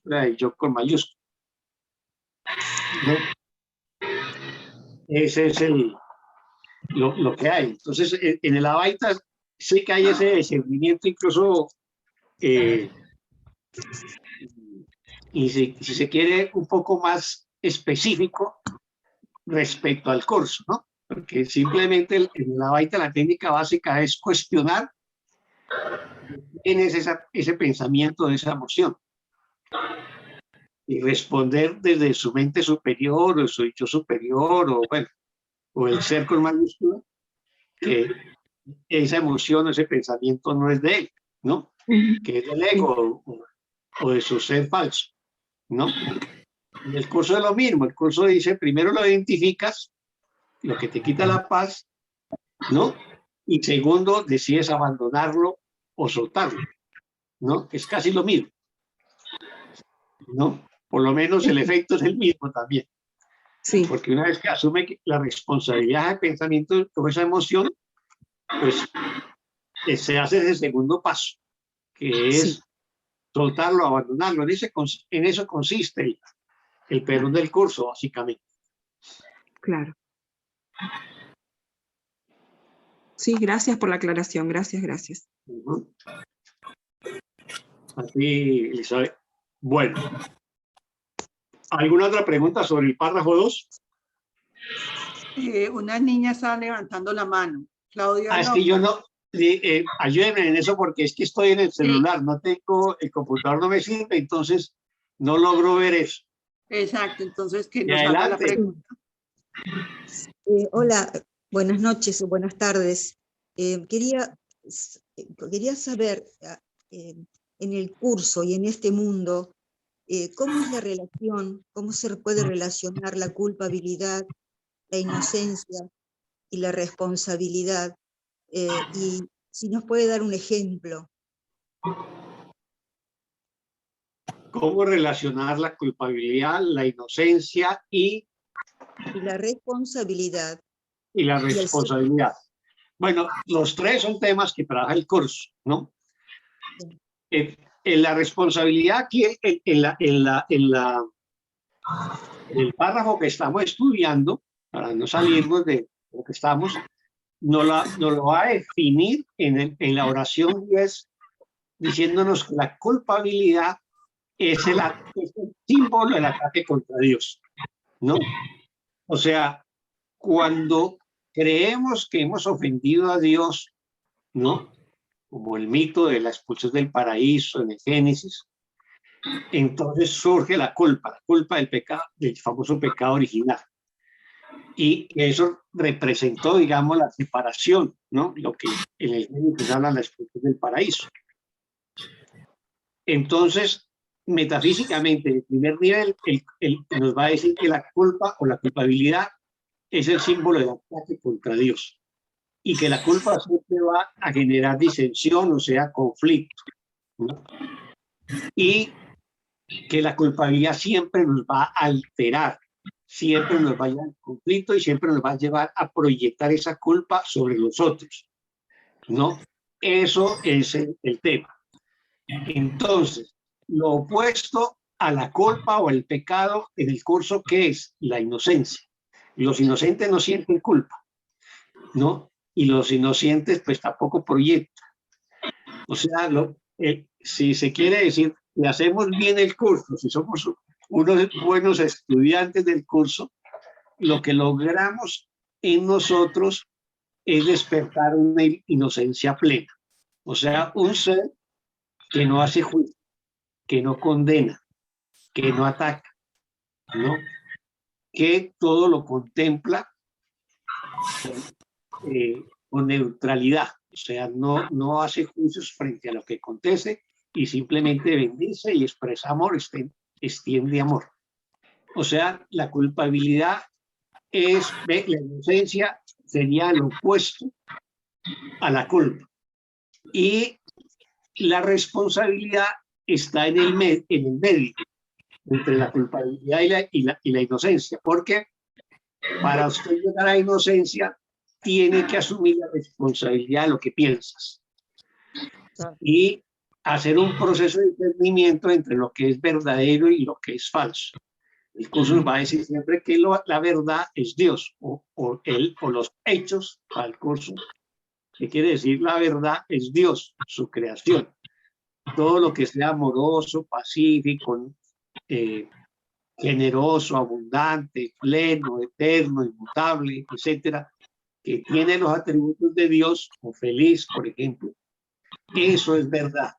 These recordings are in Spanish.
minúscula del yo con mayúscula, ¿no? Ese es lo que hay. Entonces, en el Advaita sí que hay ese discernimiento, incluso, y si se quiere, un poco más específico respecto al curso, ¿no? Porque simplemente en el Advaita la técnica básica es cuestionar quién es ese pensamiento, esa emoción, y responder desde su mente superior o su yo superior, o bueno, o el ser con mayúscula, que esa emoción o ese pensamiento no es de él, ¿no? Que es del ego o de su ser falso, ¿no? En el curso es lo mismo. El curso dice, primero lo identificas, lo que te quita la paz, ¿no? Y segundo, decides abandonarlo o soltarlo, ¿no? Que es casi lo mismo, ¿no? Por lo menos el efecto es el mismo también. Sí. Porque una vez que asume la responsabilidad del pensamiento o esa emoción, pues se hace ese segundo paso, que es soltarlo, abandonarlo. En eso consiste el perdón del curso, básicamente. Claro. Sí, gracias por la aclaración. Gracias. Así, Elizabeth. Bueno, ¿alguna otra pregunta sobre el párrafo 2? Una niña estaba levantando la mano. Claudia. Es que yo no, ayúdenme en eso porque es que estoy en el celular, no tengo, el computador no me sirve, entonces no logro ver eso. Exacto, entonces que nos haga la pregunta. Hola, buenas noches o buenas tardes. Quería saber, en el curso y en este mundo, ¿cómo es la relación, cómo se puede relacionar la culpabilidad, la inocencia y la responsabilidad? Y si nos puede dar un ejemplo. ¿Cómo relacionar la culpabilidad, la inocencia y la responsabilidad? Y la responsabilidad. Bueno, los tres son temas que trabaja el curso, ¿no? En la responsabilidad aquí, en el párrafo que estamos estudiando, para no salirnos de lo que estamos, nos lo va a definir en la oración 10, diciéndonos que la culpabilidad es el símbolo del ataque contra Dios, ¿no? O sea, cuando creemos que hemos ofendido a Dios, ¿no? Como el mito de la expulsión del paraíso en el Génesis, entonces surge la culpa del pecado, del famoso pecado original. Y eso representó, digamos, la separación, ¿no? Lo que en el Génesis habla de la expulsión del paraíso. Entonces, metafísicamente, en el primer nivel, nos va a decir que la culpa o la culpabilidad es el símbolo del ataque contra Dios. Y que la culpa siempre va a generar disensión, o sea, conflicto, ¿no? Y que la culpabilidad siempre nos va a alterar, siempre nos va a llevar al conflicto y siempre nos va a llevar a proyectar esa culpa sobre los otros, ¿no? Eso es el tema. Entonces, lo opuesto a la culpa o el pecado en el curso, ¿qué es? La inocencia. Los inocentes no sienten culpa, ¿no? Y los inocentes pues tampoco proyectan. O sea, si se quiere decir que hacemos bien el curso, si somos unos buenos estudiantes del curso, lo que logramos en nosotros es despertar una inocencia plena. O sea, un ser que no hace juicio, que no condena, que no ataca, ¿no? Que todo lo contempla con neutralidad. O sea, no hace juicios frente a lo que acontece y simplemente bendice y expresa amor, extiende amor. O sea, la culpabilidad la inocencia sería lo opuesto a la culpa. Y la responsabilidad está en el medio, entre la culpabilidad y la inocencia, porque para usted llegar a la inocencia tiene que asumir la responsabilidad de lo que piensas. Y hacer un proceso de discernimiento entre lo que es verdadero y lo que es falso. El curso nos va a decir siempre que la verdad es Dios o los hechos para el curso. ¿Qué quiere decir? La verdad es Dios, su creación. Todo lo que sea amoroso, pacífico, generoso, abundante, pleno, eterno, inmutable, etcétera, que tiene los atributos de Dios, o feliz, por ejemplo, eso es verdad.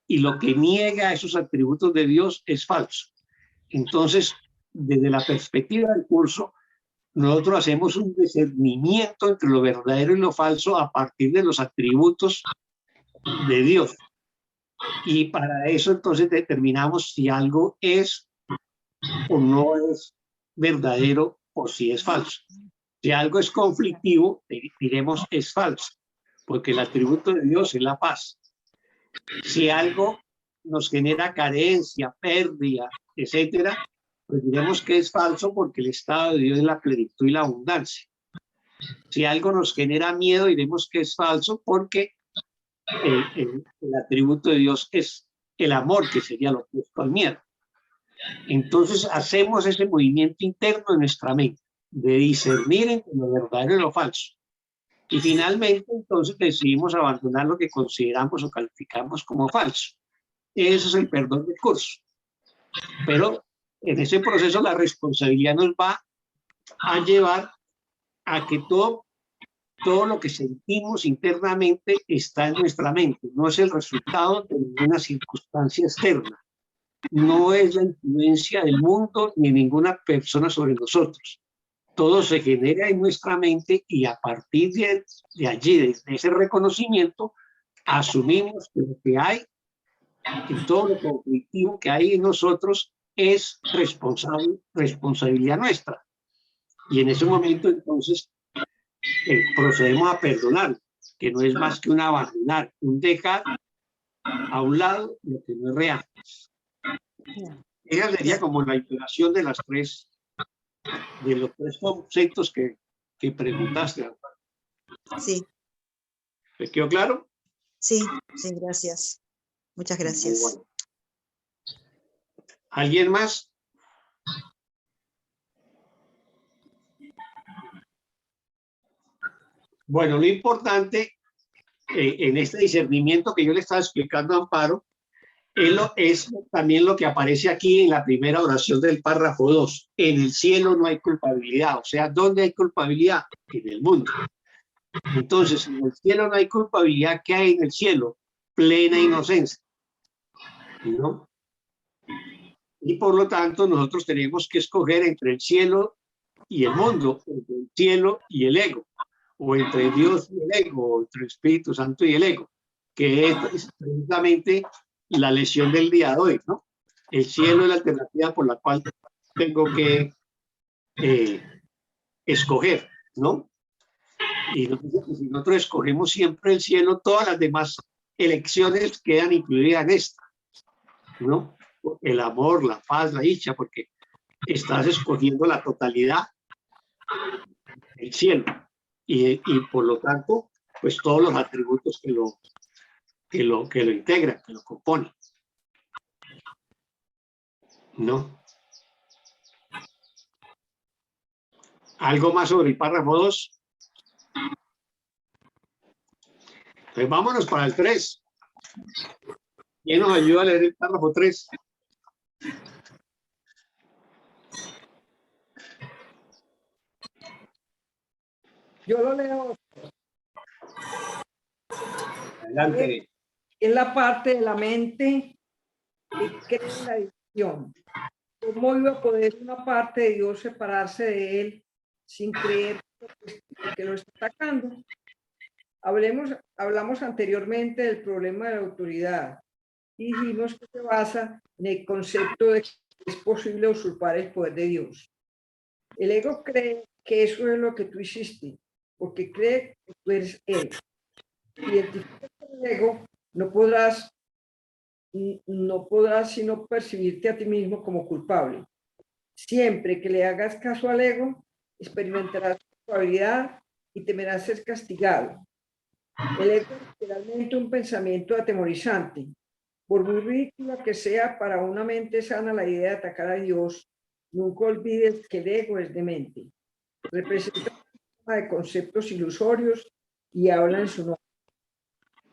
Y lo que niega esos atributos de Dios es falso. Entonces, desde la perspectiva del curso, nosotros hacemos un discernimiento entre lo verdadero y lo falso a partir de los atributos de Dios. Y para eso entonces determinamos si algo es o no es verdadero o si es falso. Si algo es conflictivo, diremos es falso, porque el atributo de Dios es la paz. Si algo nos genera carencia, pérdida, etcétera, pues diremos que es falso porque el estado de Dios es la plenitud y la abundancia. Si algo nos genera miedo, diremos que es falso porque el atributo de Dios es el amor, que sería lo opuesto al miedo. Entonces hacemos ese movimiento interno en nuestra mente de discernir entre lo verdadero y lo falso. Y finalmente entonces decidimos abandonar lo que consideramos o calificamos como falso. Eso es el perdón del curso. Pero en ese proceso la responsabilidad nos va a llevar a que todo lo que sentimos internamente está en nuestra mente, no es el resultado de ninguna circunstancia externa, no es la influencia del mundo ni ninguna persona sobre nosotros. Todo se genera en nuestra mente y a partir de allí, de ese reconocimiento, asumimos que lo que hay, que todo lo conflictivo que hay en nosotros es responsabilidad nuestra. Y en ese momento entonces procedemos a perdonar, que no es más que un abandonar, un dejar a un lado lo que no es real. Esa sería como la integración de los tres conceptos que preguntaste. Sí. ¿Me quedó claro? Sí, sí, gracias. Muchas gracias. Bueno. ¿Alguien más? Bueno, lo importante en este discernimiento que yo le estaba explicando a Amparo es también lo que aparece aquí en la primera oración del párrafo 2. En el cielo no hay culpabilidad. O sea, ¿dónde hay culpabilidad? En el mundo. Entonces, en el cielo no hay culpabilidad. ¿Qué hay en el cielo? Plena inocencia, ¿no? Y por lo tanto, nosotros tenemos que escoger entre el cielo y el mundo, entre el cielo y el ego, o entre Dios y el ego, o entre el Espíritu Santo y el ego, que es precisamente la lección del día de hoy, ¿no? El cielo es la alternativa por la cual tengo que escoger, ¿no? Y si nosotros escogemos siempre el cielo, todas las demás elecciones quedan incluidas en esta, ¿no? El amor, la paz, la dicha, porque estás escogiendo la totalidad del cielo y por lo tanto, pues todos los atributos que lo integran, que lo componen, ¿no? ¿Algo más sobre el párrafo 2? Pues vámonos para el 3. ¿Quién nos ayuda a leer el párrafo 3? Yo lo leo. Adelante. Es la parte de la mente que crea la división. ¿Cómo iba a poder una parte de Dios separarse de él sin creer que lo está atacando? Hablamos anteriormente del problema de la autoridad y dijimos que se basa en el concepto de que es posible usurpar el poder de Dios. El ego cree que eso es lo que tú hiciste, porque cree que tú eres él. Identifica con el ego, no podrás sino percibirte a ti mismo como culpable. Siempre que le hagas caso al ego, experimentarás culpabilidad y temerás ser castigado. El ego es literalmente un pensamiento atemorizante. Por muy ridícula que sea para una mente sana la idea de atacar a Dios, nunca olvides que el ego es demente. Representa un sistema de conceptos ilusorios y habla en su nombre.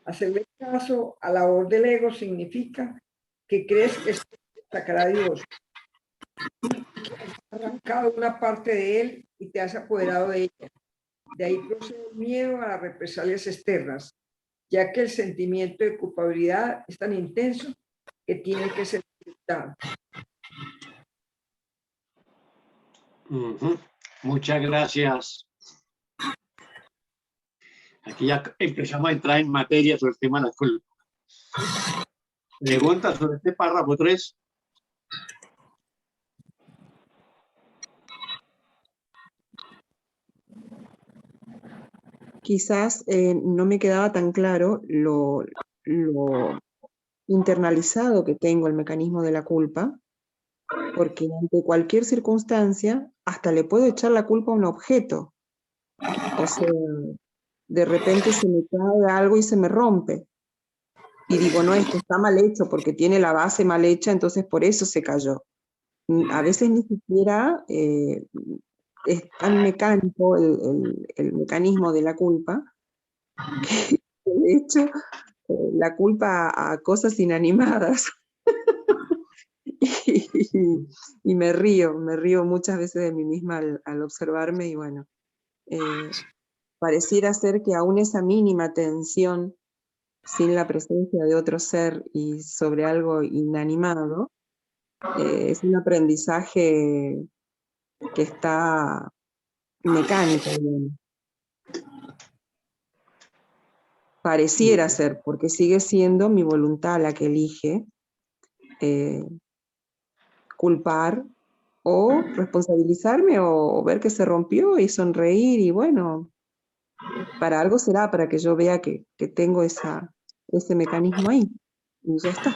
Hacerle caso a la voz del ego significa que crees que es atacar a Dios. Has arrancado una parte de él y te has apoderado de ella. De ahí procede el miedo a las represalias externas, ya que el sentimiento de culpabilidad es tan intenso que tiene que ser aceptado. Muchas gracias. Aquí ya empezamos a entrar en materia sobre el tema de la culpa. Preguntas sobre este párrafo 3. Quizás no me quedaba tan claro lo internalizado que tengo el mecanismo de la culpa, porque ante cualquier circunstancia hasta le puedo echar la culpa a un objeto. O sea, de repente se me cae algo y se me rompe. Y digo, no, esto está mal hecho porque tiene la base mal hecha, entonces por eso se cayó. A veces ni siquiera es tan mecánico el mecanismo de la culpa, que de hecho la culpa a cosas inanimadas. y me río muchas veces de mí misma al observarme, y bueno, pareciera ser que aún esa mínima tensión sin la presencia de otro ser y sobre algo inanimado, es un aprendizaje que está mecánico, digamos. Pareciera ser, porque sigue siendo mi voluntad la que elige culpar o responsabilizarme o ver que se rompió y sonreír, y bueno, para algo será, para que yo vea que tengo ese mecanismo ahí, y ya está.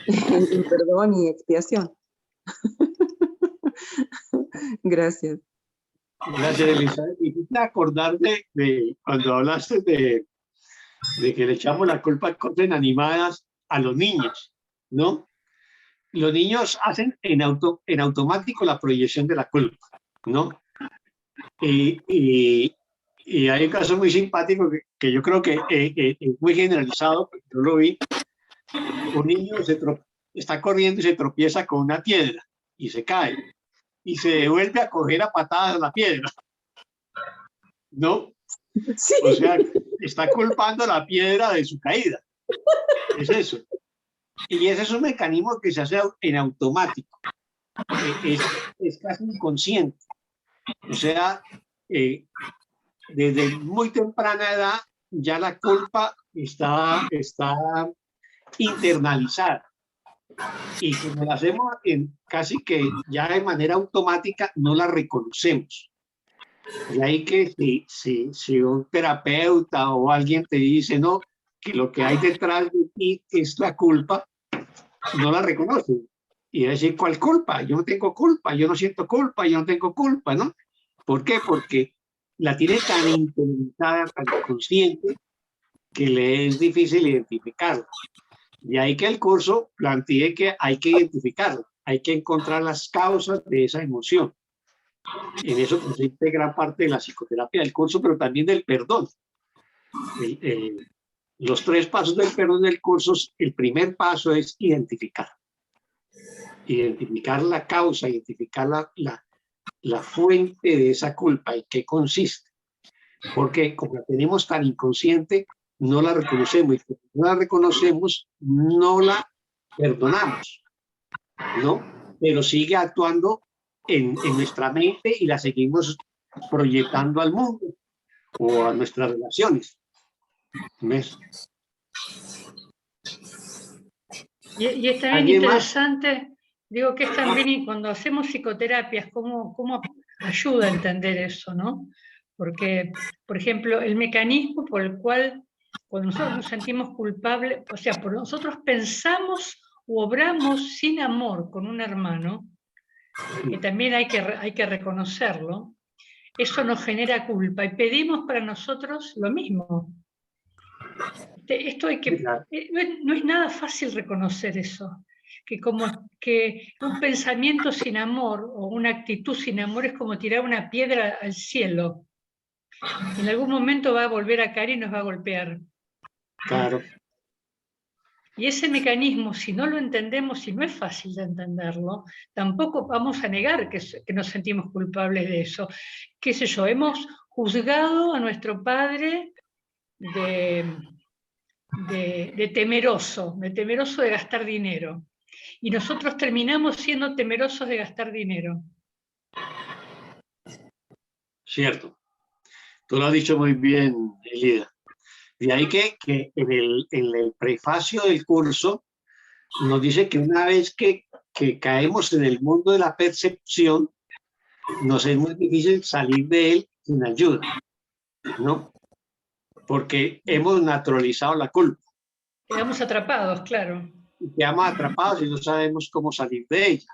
Y perdón y expiación. Gracias. Gracias, Elizabeth. Y te acordar de cuando hablaste de que le echamos la culpa a cosas inanimadas a los niños, ¿no? Los niños hacen en automático la proyección de la culpa, ¿no? Y hay un caso muy simpático que yo creo que es muy generalizado, porque yo lo vi. Un niño está corriendo y se tropieza con una piedra y se cae y se devuelve a coger a patadas la piedra, ¿no? Sí. O sea, está culpando la piedra de su caída. Es eso. Y ese es un mecanismo que se hace en automático. Es casi inconsciente. O sea, desde muy temprana edad ya la culpa está internalizada. Y como lo hacemos casi que ya de manera automática, no la reconocemos. Y ahí que si un terapeuta o alguien te dice, no, que lo que hay detrás de ti es la culpa, no la reconocen. Y decir, ¿cuál culpa? Yo no tengo culpa, yo no siento culpa, yo no tengo culpa, ¿no? ¿Por qué? Porque la tiene tan interiorizada, tan consciente, que le es difícil identificarla. De ahí que el curso planteé que hay que identificarla, hay que encontrar las causas de esa emoción. En eso consiste gran parte de la psicoterapia del curso, pero también del perdón. Los 3 pasos del perdón del curso, el primer paso es identificar. Identificar la causa, identificar la fuente de esa culpa, en qué consiste. Porque como la tenemos tan inconsciente, no la reconocemos. Y como no la reconocemos, no la perdonamos, ¿no? Pero sigue actuando en nuestra mente y la seguimos proyectando al mundo o a nuestras relaciones. ¿Ves? Y es también interesante, digo que es también, y cuando hacemos psicoterapias, cómo ayuda a entender eso, ¿no? Porque, por ejemplo, el mecanismo por el cual cuando nosotros nos sentimos culpables, o sea, por nosotros pensamos u obramos sin amor con un hermano, que también hay que reconocerlo, eso nos genera culpa y pedimos para nosotros lo mismo. Esto hay que, no es nada fácil reconocer eso, que como que un pensamiento sin amor o una actitud sin amor es como tirar una piedra al cielo. En algún momento va a volver a caer y nos va a golpear. Claro. Y ese mecanismo, si no lo entendemos, si no es fácil de entenderlo, tampoco vamos a negar que nos sentimos culpables de eso. ¿Qué sé yo? Hemos juzgado a nuestro padre de temeroso de gastar dinero. Y nosotros terminamos siendo temerosos de gastar dinero. Cierto. Tú lo has dicho muy bien, Elida. De ahí que en el prefacio del curso nos dice que una vez que caemos en el mundo de la percepción, nos es muy difícil salir de él sin ayuda, ¿no? Porque hemos naturalizado la culpa. Quedamos atrapados, claro. Y quedamos atrapados y no sabemos cómo salir de ella.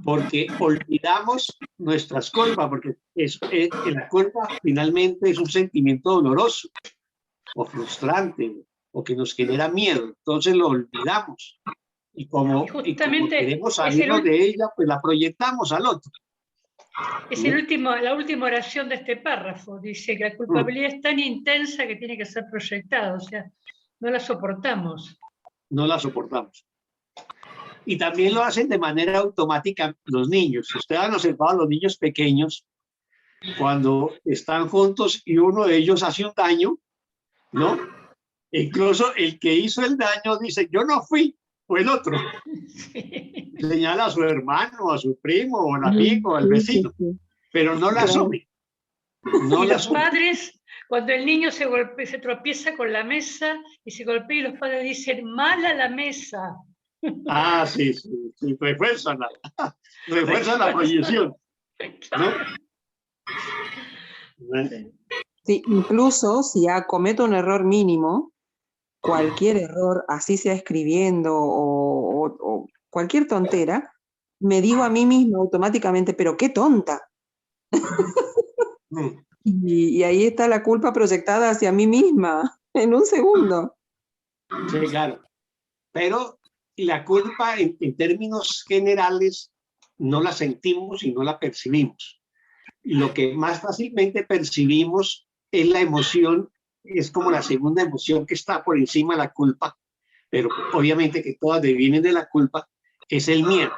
Porque olvidamos nuestras culpas, porque la culpa finalmente es un sentimiento doloroso o frustrante o que nos genera miedo. Entonces lo olvidamos. Y como queremos salirnos de ella, pues la proyectamos al otro. Es la última oración de este párrafo. Dice que la culpabilidad es tan intensa que tiene que ser proyectada. O sea, no la soportamos. No la soportamos. Y también lo hacen de manera automática los niños. Si ustedes han observado a los niños pequeños, cuando están juntos y uno de ellos hace un daño, ¿no? Incluso el que hizo el daño dice, yo no fui, fue el otro. Sí. Señala a su hermano, a su primo, o al amigo, al vecino, pero no la asume. No y los padres, cuando el niño se tropieza con la mesa y se golpea y los padres dicen, mala la mesa. Ah, sí, refuerzan la proyección, ¿no? Sí, incluso si cometo un error mínimo, cualquier error, así sea escribiendo o cualquier tontera, me digo a mí misma automáticamente, pero qué tonta. Y ahí está la culpa proyectada hacia mí misma, en un segundo. Sí, claro. Pero la culpa en términos generales no la sentimos y no la percibimos. Y lo que más fácilmente percibimos es la emoción, es como la segunda emoción que está por encima de la culpa, pero obviamente que todas devienen de la culpa, es el miedo.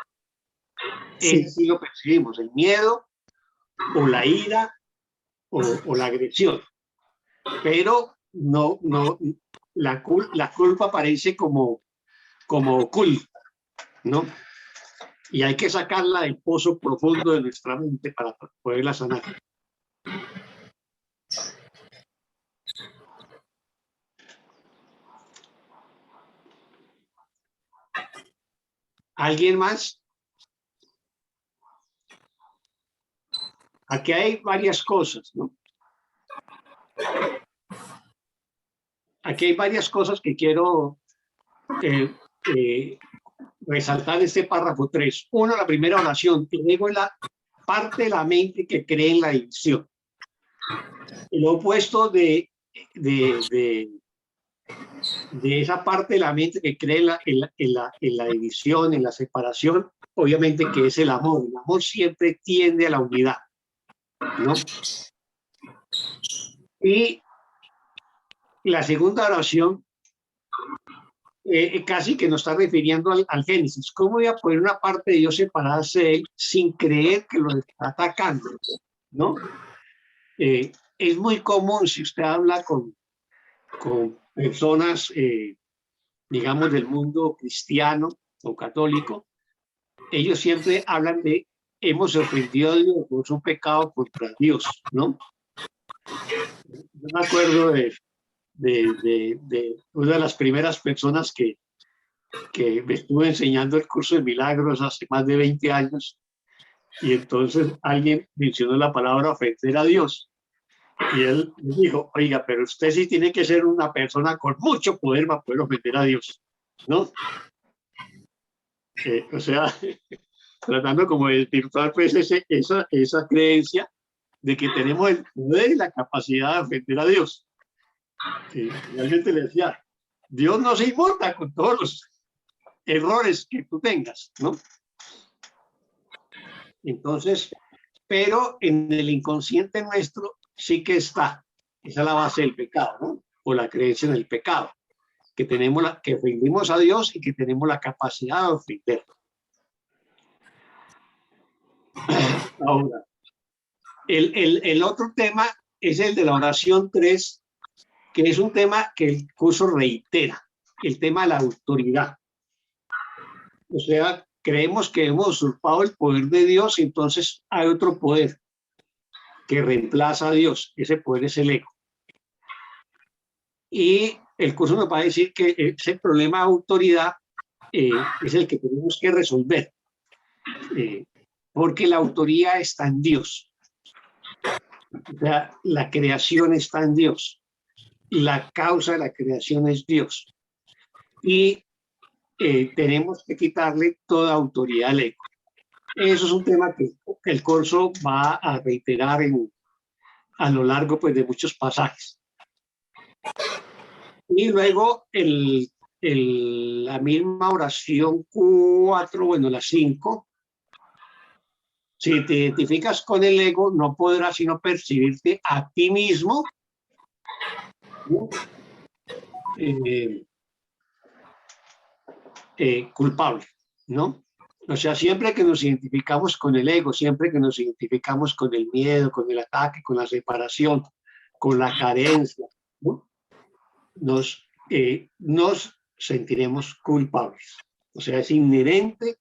Sí. Sí lo percibimos, el miedo o la ira o la agresión. Pero no, la culpa aparece como oculta, ¿no? Y hay que sacarla del pozo profundo de nuestra mente para poderla sanar. ¿Alguien más? Aquí hay varias cosas, ¿no? Aquí hay varias cosas que quiero resaltar de este párrafo 3. Uno, la primera oración. El ego es la parte de la mente que cree en la división. El opuesto de esa parte de la mente que cree en la división, en la separación, obviamente que es el amor. El amor siempre tiende a la unidad, ¿no? Y la segunda oración casi que nos está refiriendo al Génesis. ¿Cómo voy a poner una parte de Dios separarse de él sin creer que lo está atacando? ¿No? Es muy común si usted habla con personas, digamos, del mundo cristiano o católico, ellos siempre hablan de hemos ofendido a Dios, es un pecado contra Dios, ¿no? Yo me acuerdo de una de las primeras personas que me estuve enseñando el curso de milagros hace más de 20 años, y entonces alguien mencionó la palabra ofender a Dios. Y él me dijo, oiga, pero usted sí tiene que ser una persona con mucho poder para poder ofender a Dios, ¿no? O sea, tratando como de desvirtuar pues esa creencia de que tenemos el poder y la capacidad de ofender a Dios. Sí, realmente le decía, Dios no se inmunda con todos los errores que tú tengas, ¿no? Entonces, pero en el inconsciente nuestro sí que está, esa es la base del pecado, ¿no? O la creencia en el pecado, que tenemos que ofendimos a Dios y que tenemos la capacidad de ofender. Ahora, el otro tema es el de la oración 3, que es un tema que el curso reitera, el tema de la autoridad. O sea, creemos que hemos usurpado el poder de Dios, y entonces hay otro poder que reemplaza a Dios. Ese poder es el ego. Y el curso nos va a decir que ese problema de autoridad es el que tenemos que resolver, porque la autoridad está en Dios. O sea, la creación está en Dios. La causa de la creación es Dios. Y tenemos que quitarle toda autoridad al ego. Eso es un tema que el curso va a reiterar a lo largo, pues, de muchos pasajes. Y luego la misma oración 4, bueno, la 5. Si te identificas con el ego, no podrás sino percibirte a ti mismo, ¿no? Culpable, ¿no? O sea, siempre que nos identificamos con el ego, siempre que nos identificamos con el miedo, con el ataque, con la separación, con la carencia, ¿no? Nos sentiremos culpables. O sea, es inherente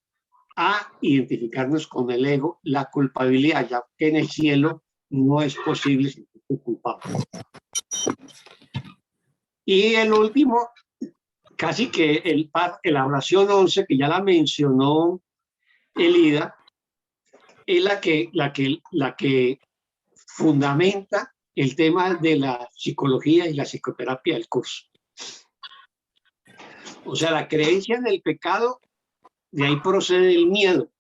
a identificarnos con el ego la culpabilidad, ya que en el cielo no es posible sentirse culpable. Y el último, casi que la oración 11, que ya la mencionó Elida, es la que fundamenta el tema de la psicología y la psicoterapia del curso. O sea, la creencia en el pecado, de ahí procede el miedo.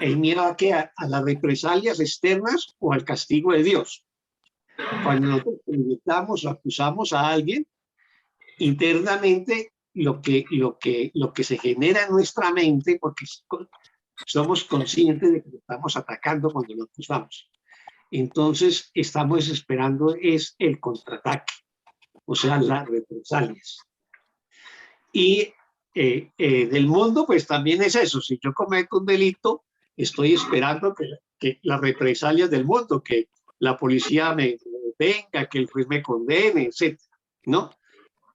El miedo a ¿qué? A las represalias externas o al castigo de Dios. Cuando nosotros preguntamos o acusamos a alguien, internamente lo que se genera en nuestra mente, porque somos conscientes de que lo estamos atacando cuando lo acusamos. Entonces estamos esperando es el contraataque, o sea, las represalias. Y del mundo, pues también es eso. Si yo cometo un delito, estoy esperando que las represalias del mundo, que la policía me detenga, que el juez me condene, etc., ¿no?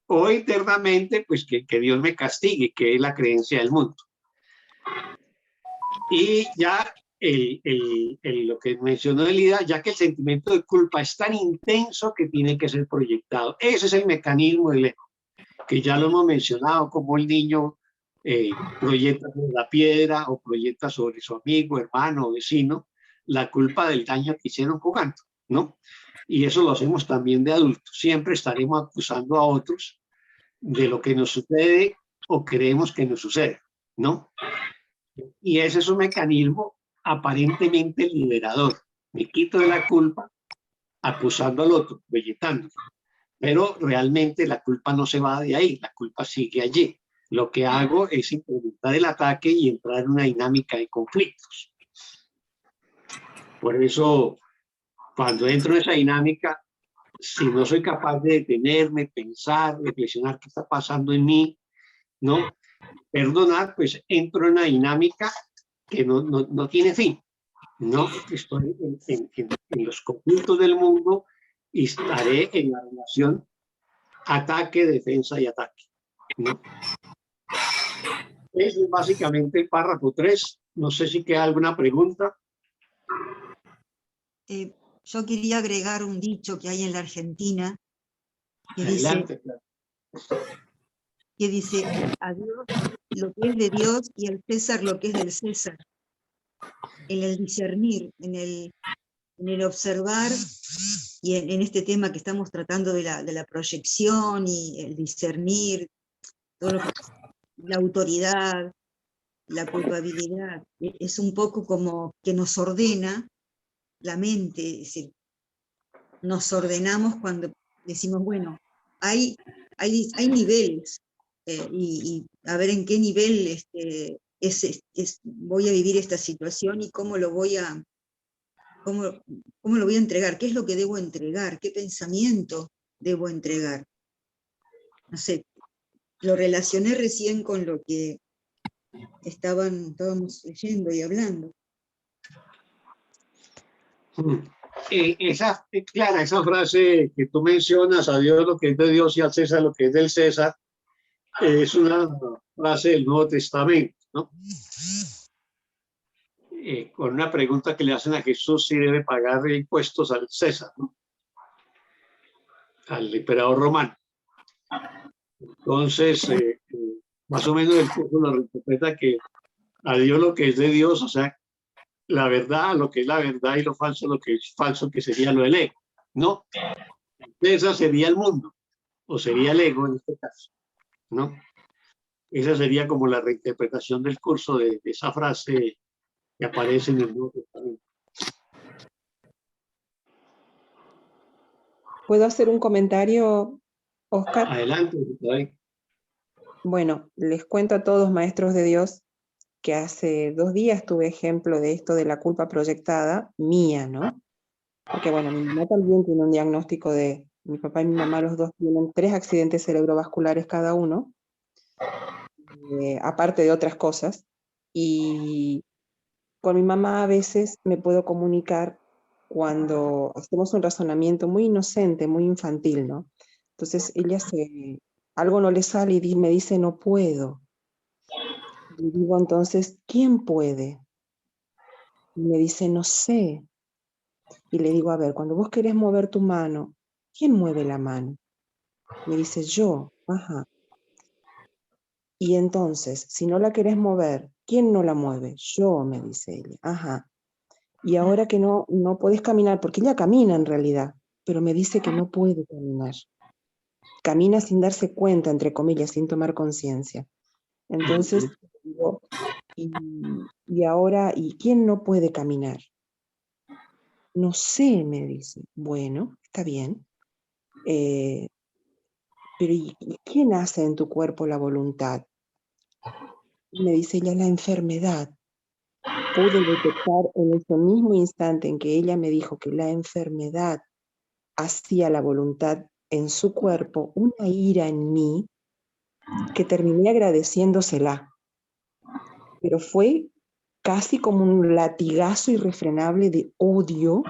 O internamente, pues que Dios me castigue, que es la creencia del mundo. Y ya lo que mencionó Elida, ya que el sentimiento de culpa es tan intenso que tiene que ser proyectado. Ese es el mecanismo del ego, que ya lo hemos mencionado, como el niño proyecta sobre la piedra o proyecta sobre su amigo, hermano o vecino la culpa del daño que hicieron jugando, ¿no? Y eso lo hacemos también de adultos. Siempre estaremos acusando a otros de lo que nos sucede o creemos que nos sucede, ¿no? Y ese es un mecanismo aparentemente liberador. Me quito de la culpa acusando al otro, proyectando. Pero realmente la culpa no se va de ahí, la culpa sigue allí. Lo que hago es implementar el ataque y entrar en una dinámica de conflictos. Por eso, cuando entro en esa dinámica, si no soy capaz de detenerme, pensar, reflexionar qué está pasando en mí, ¿no? Perdonar, pues entro en una dinámica que no tiene fin, ¿no? Estoy en los conflictos del mundo y estaré en la relación ataque, defensa y ataque, ¿no? Eso es básicamente el párrafo 3. No sé si queda alguna pregunta. Yo quería agregar un dicho que hay en la Argentina que Adelante, dice a Dios lo que es de Dios y al César lo que es del César. En el discernir, en el observar y en este tema que estamos tratando de la proyección y el discernir, todo la autoridad, la culpabilidad, es un poco como que nos ordena la mente, es decir, nos ordenamos cuando decimos, bueno, hay niveles, y a ver en qué nivel voy a vivir esta situación y cómo lo voy a entregar, qué es lo que debo entregar, qué pensamiento debo entregar. No sé, lo relacioné recién con lo que estábamos leyendo y hablando. Clara, esa frase que tú mencionas, a Dios lo que es de Dios y al César lo que es del César, es una frase del Nuevo Testamento, ¿no? Con una pregunta que le hacen a Jesús si debe pagar impuestos al César, ¿no? Al emperador romano. Entonces, más o menos el curso lo interpreta que a Dios lo que es de Dios, o sea, la verdad, lo que es la verdad, y lo falso, lo que es falso, que sería lo del ego, ¿no? Esa sería el mundo, o sería el ego en este caso, ¿no? Esa sería como la reinterpretación del curso de esa frase que aparece en el Nuevo Testamento. ¿Puedo hacer un comentario, Oscar? Adelante, ahí. Bueno, les cuento a todos, maestros de Dios, que hace 2 días tuve ejemplo de esto de la culpa proyectada mía, ¿no? Porque bueno, mi mamá también tiene un diagnóstico de, mi papá y mi mamá los dos tienen 3 accidentes cerebrovasculares cada uno, aparte de otras cosas, y con mi mamá a veces me puedo comunicar cuando hacemos un razonamiento muy inocente, muy infantil, ¿no? Entonces ella algo no le sale y me dice no puedo. Y digo entonces, ¿quién puede? Y me dice no sé. Y le digo, a ver, cuando vos querés mover tu mano, ¿quién mueve la mano? Me dice yo, ajá. Y entonces, si no la querés mover, ¿quién no la mueve? Yo, me dice ella, ajá. Y ahora que no podés caminar, porque ella camina en realidad, pero me dice que no puede caminar. Camina sin darse cuenta, entre comillas, sin tomar conciencia. Entonces, digo, y ahora, ¿y quién no puede caminar? No sé, me dice. Bueno, está bien. Pero ¿y quién hace en tu cuerpo la voluntad? Y me dice ella, la enfermedad. Pude detectar en ese mismo instante en que ella me dijo que la enfermedad hacía la voluntad en su cuerpo, una ira en mí que terminé agradeciéndosela. Pero fue casi como un latigazo irrefrenable de odio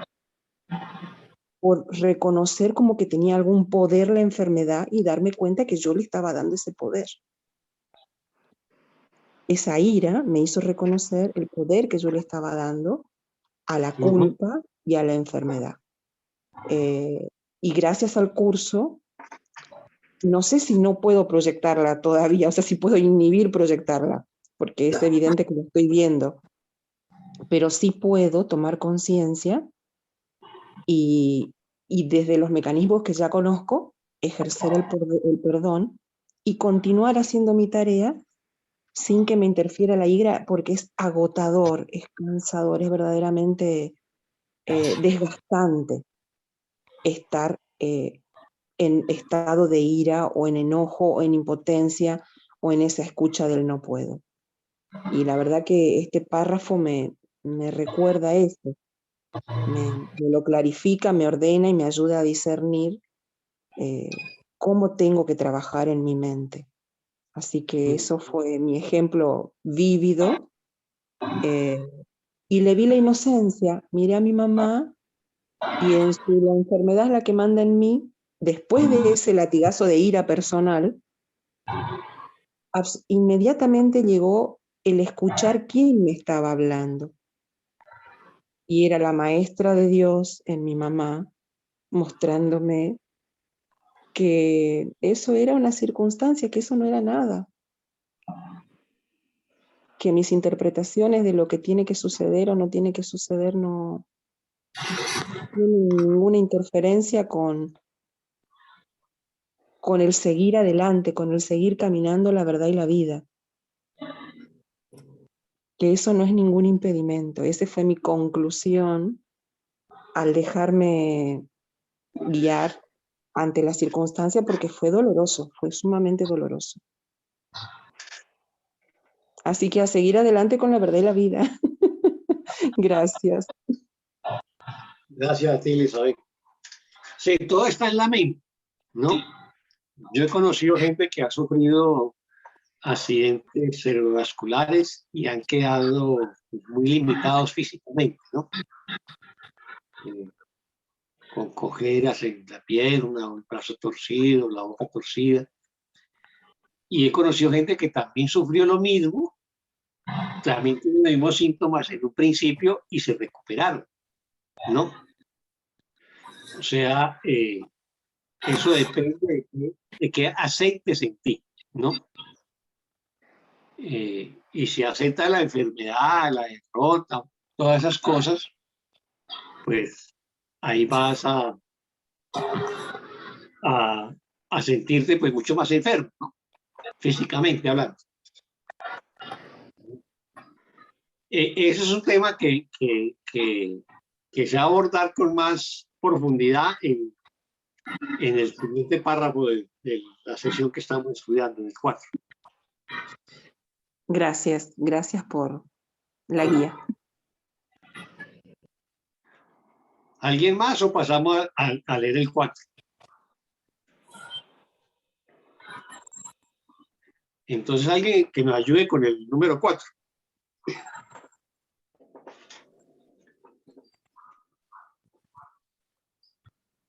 por reconocer como que tenía algún poder la enfermedad y darme cuenta que yo le estaba dando ese poder. Esa ira me hizo reconocer el poder que yo le estaba dando a la culpa y a la enfermedad. Y gracias al curso, no sé si no puedo proyectarla todavía, o sea, si puedo inhibir proyectarla, porque es evidente que lo estoy viendo, pero sí puedo tomar conciencia y desde los mecanismos que ya conozco, ejercer el perdón y continuar haciendo mi tarea sin que me interfiera la ira, porque es agotador, es cansador, es verdaderamente desgastante estar en estado de ira o en enojo o en impotencia o en esa escucha del no puedo. Y la verdad que este párrafo me recuerda eso, me lo clarifica, me ordena y me ayuda a discernir cómo tengo que trabajar en mi mente. Así que eso fue mi ejemplo vívido. Y le vi la inocencia, miré a mi mamá y en la enfermedad es la que manda en mí, después de ese latigazo de ira personal, inmediatamente llegó el escuchar quién me estaba hablando. Y era la maestra de Dios en mi mamá, mostrándome que eso era una circunstancia, que eso no era nada. Que mis interpretaciones de lo que tiene que suceder o no tiene que suceder no tienen ninguna interferencia con el seguir adelante, con el seguir caminando la verdad y la vida. Que eso no es ningún impedimento. Esa fue mi conclusión al dejarme guiar ante la circunstancia porque fue doloroso, fue sumamente doloroso. Así que a seguir adelante con la verdad y la vida. Gracias. Gracias a ti, Elizabeth. Sí, todo está en la mente, ¿no? Yo he conocido gente que ha sufrido accidentes cerebrovasculares y han quedado muy limitados físicamente, ¿no? Con cojeras en la pierna, el brazo torcido, la boca torcida. Y he conocido gente que también sufrió lo mismo, también tienen los mismos síntomas en un principio y se recuperaron, ¿no? O sea, eso depende de qué aceptes en ti, ¿no? Y si aceptas la enfermedad, la derrota, todas esas cosas, pues ahí vas a sentirte pues mucho más enfermo, ¿no? Físicamente hablando. Ese es un tema que se va a abordar con más profundidad en el siguiente párrafo de la sesión que estamos estudiando, en el 4. Gracias por la guía. ¿Alguien más o pasamos a leer el 4? Entonces alguien que nos ayude con el número 4.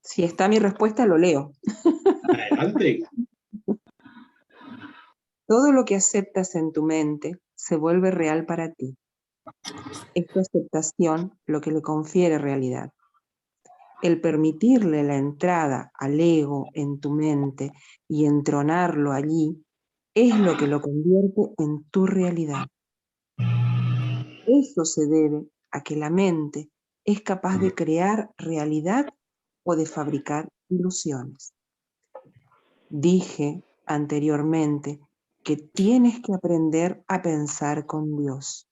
Si está mi respuesta, lo leo. Adelante. Todo lo que aceptas en tu mente se vuelve real para ti. Es tu aceptación lo que le confiere realidad. El permitirle la entrada al ego en tu mente y entronarlo allí es lo que lo convierte en tu realidad. Eso se debe a que la mente es capaz de crear realidad o de fabricar ilusiones. Dije anteriormente que tienes que aprender a pensar con Dios.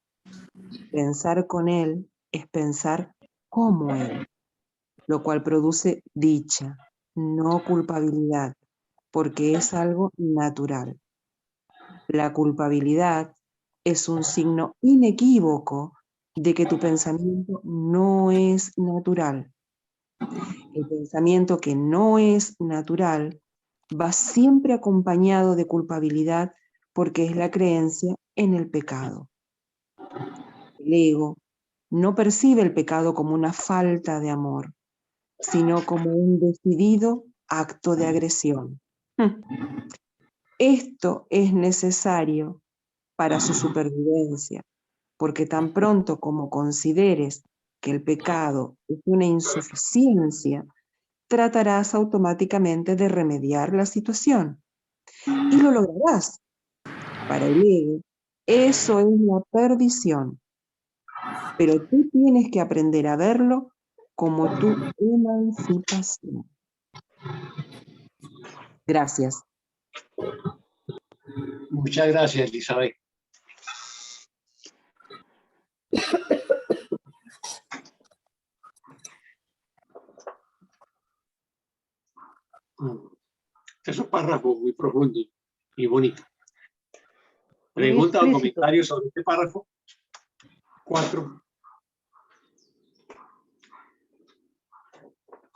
Pensar con Él es pensar como Él, lo cual produce dicha, no culpabilidad, porque es algo natural. La culpabilidad es un signo inequívoco de que tu pensamiento no es natural. El pensamiento que no es natural va siempre acompañado de culpabilidad porque es la creencia en el pecado. El ego no percibe el pecado como una falta de amor, sino como un decidido acto de agresión. Esto es necesario para su supervivencia, porque tan pronto como consideres que el pecado es una insuficiencia, tratarás automáticamente de remediar la situación. Y lo lograrás. Para el ego, eso es la perdición. Pero tú tienes que aprender a verlo como tu emancipación. Gracias. Muchas gracias, Elizabeth. Es un párrafo muy profundo y bonito. ¿Pregunta o comentario sobre este párrafo? 4.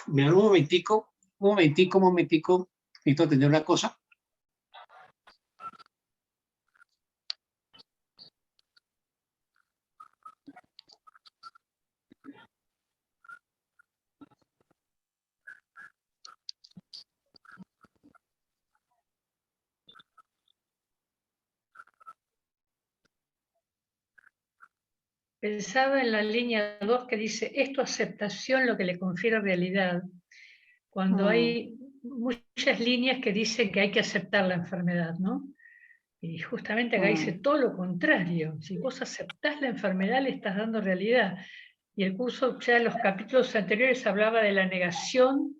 Me da un momentico. Necesito atender una cosa. Pensaba en la línea 2 que dice, es tu aceptación lo que le confiere realidad. Cuando hay muchas líneas que dicen que hay que aceptar la enfermedad, ¿no? Y justamente acá dice todo lo contrario. Si vos aceptás la enfermedad, le estás dando realidad. Y el curso, ya en los capítulos anteriores, hablaba de la negación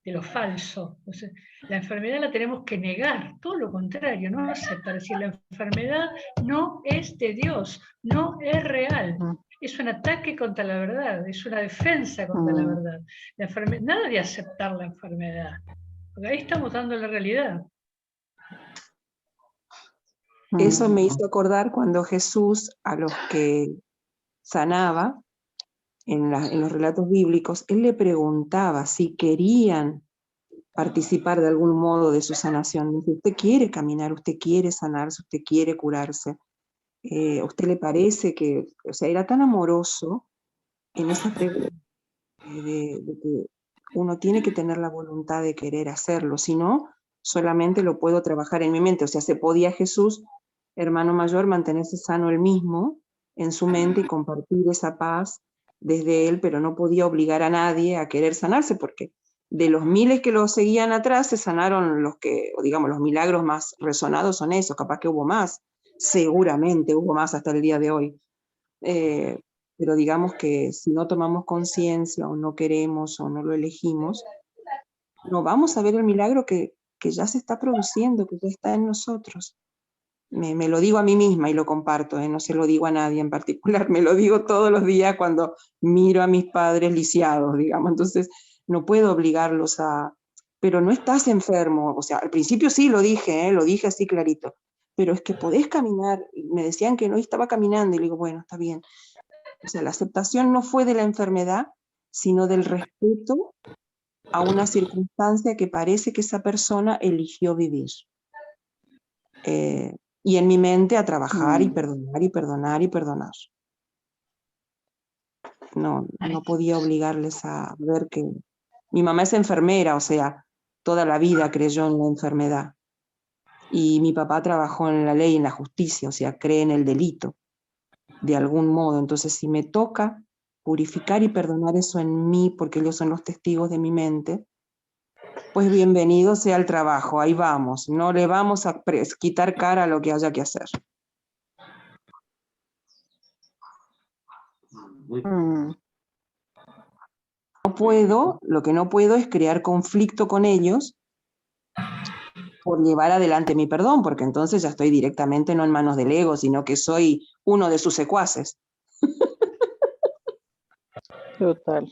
de lo falso. Entonces, la enfermedad la tenemos que negar, todo lo contrario, no aceptar. Es decir, la enfermedad no es de Dios, no es real. Es un ataque contra la verdad, es una defensa contra la verdad. Nada de aceptar la enfermedad. Porque ahí estamos dando la realidad. Eso me hizo acordar cuando Jesús a los que sanaba en los relatos bíblicos, él le preguntaba si querían participar de algún modo de su sanación. Usted quiere caminar, usted quiere sanarse, usted quiere curarse. ¿A usted le parece que, o sea, era tan amoroso en esa pregunta de que uno tiene que tener la voluntad de querer hacerlo, si no, solamente lo puedo trabajar en mi mente. O sea, se podía Jesús, hermano mayor, mantenerse sano él mismo en su mente y compartir esa paz desde él, pero no podía obligar a nadie a querer sanarse, porque de los miles que lo seguían atrás se sanaron los que, digamos, los milagros más resonados son esos, capaz que hubo más, seguramente hubo más hasta el día de hoy. Pero digamos que si no tomamos conciencia o no queremos o no lo elegimos, no vamos a ver el milagro que ya se está produciendo, que ya está en nosotros. Me lo digo a mí misma y lo comparto, no se lo digo a nadie en particular, me lo digo todos los días cuando miro a mis padres lisiados, digamos. Entonces no puedo obligarlos a... Pero no estás enfermo, o sea, al principio sí lo dije así clarito, pero es que podés caminar. Me decían que no estaba caminando y le digo, bueno, está bien. O sea, la aceptación no fue de la enfermedad, sino del respeto a una circunstancia que parece que esa persona eligió vivir. Y en mi mente a trabajar y perdonar y perdonar y perdonar. No podía obligarles a ver que... Mi mamá es enfermera, o sea, toda la vida creyó en la enfermedad. Y mi papá trabajó en la ley, en la justicia, o sea, cree en el delito, de algún modo. Entonces, si me toca purificar y perdonar eso en mí, porque ellos son los testigos de mi mente, pues bienvenido sea el trabajo, ahí vamos. No le vamos a quitar cara a lo que haya que hacer. No puedo, lo que no puedo es crear conflicto con ellos por llevar adelante mi perdón, porque entonces ya estoy directamente no en manos del ego, sino que soy uno de sus secuaces. Total.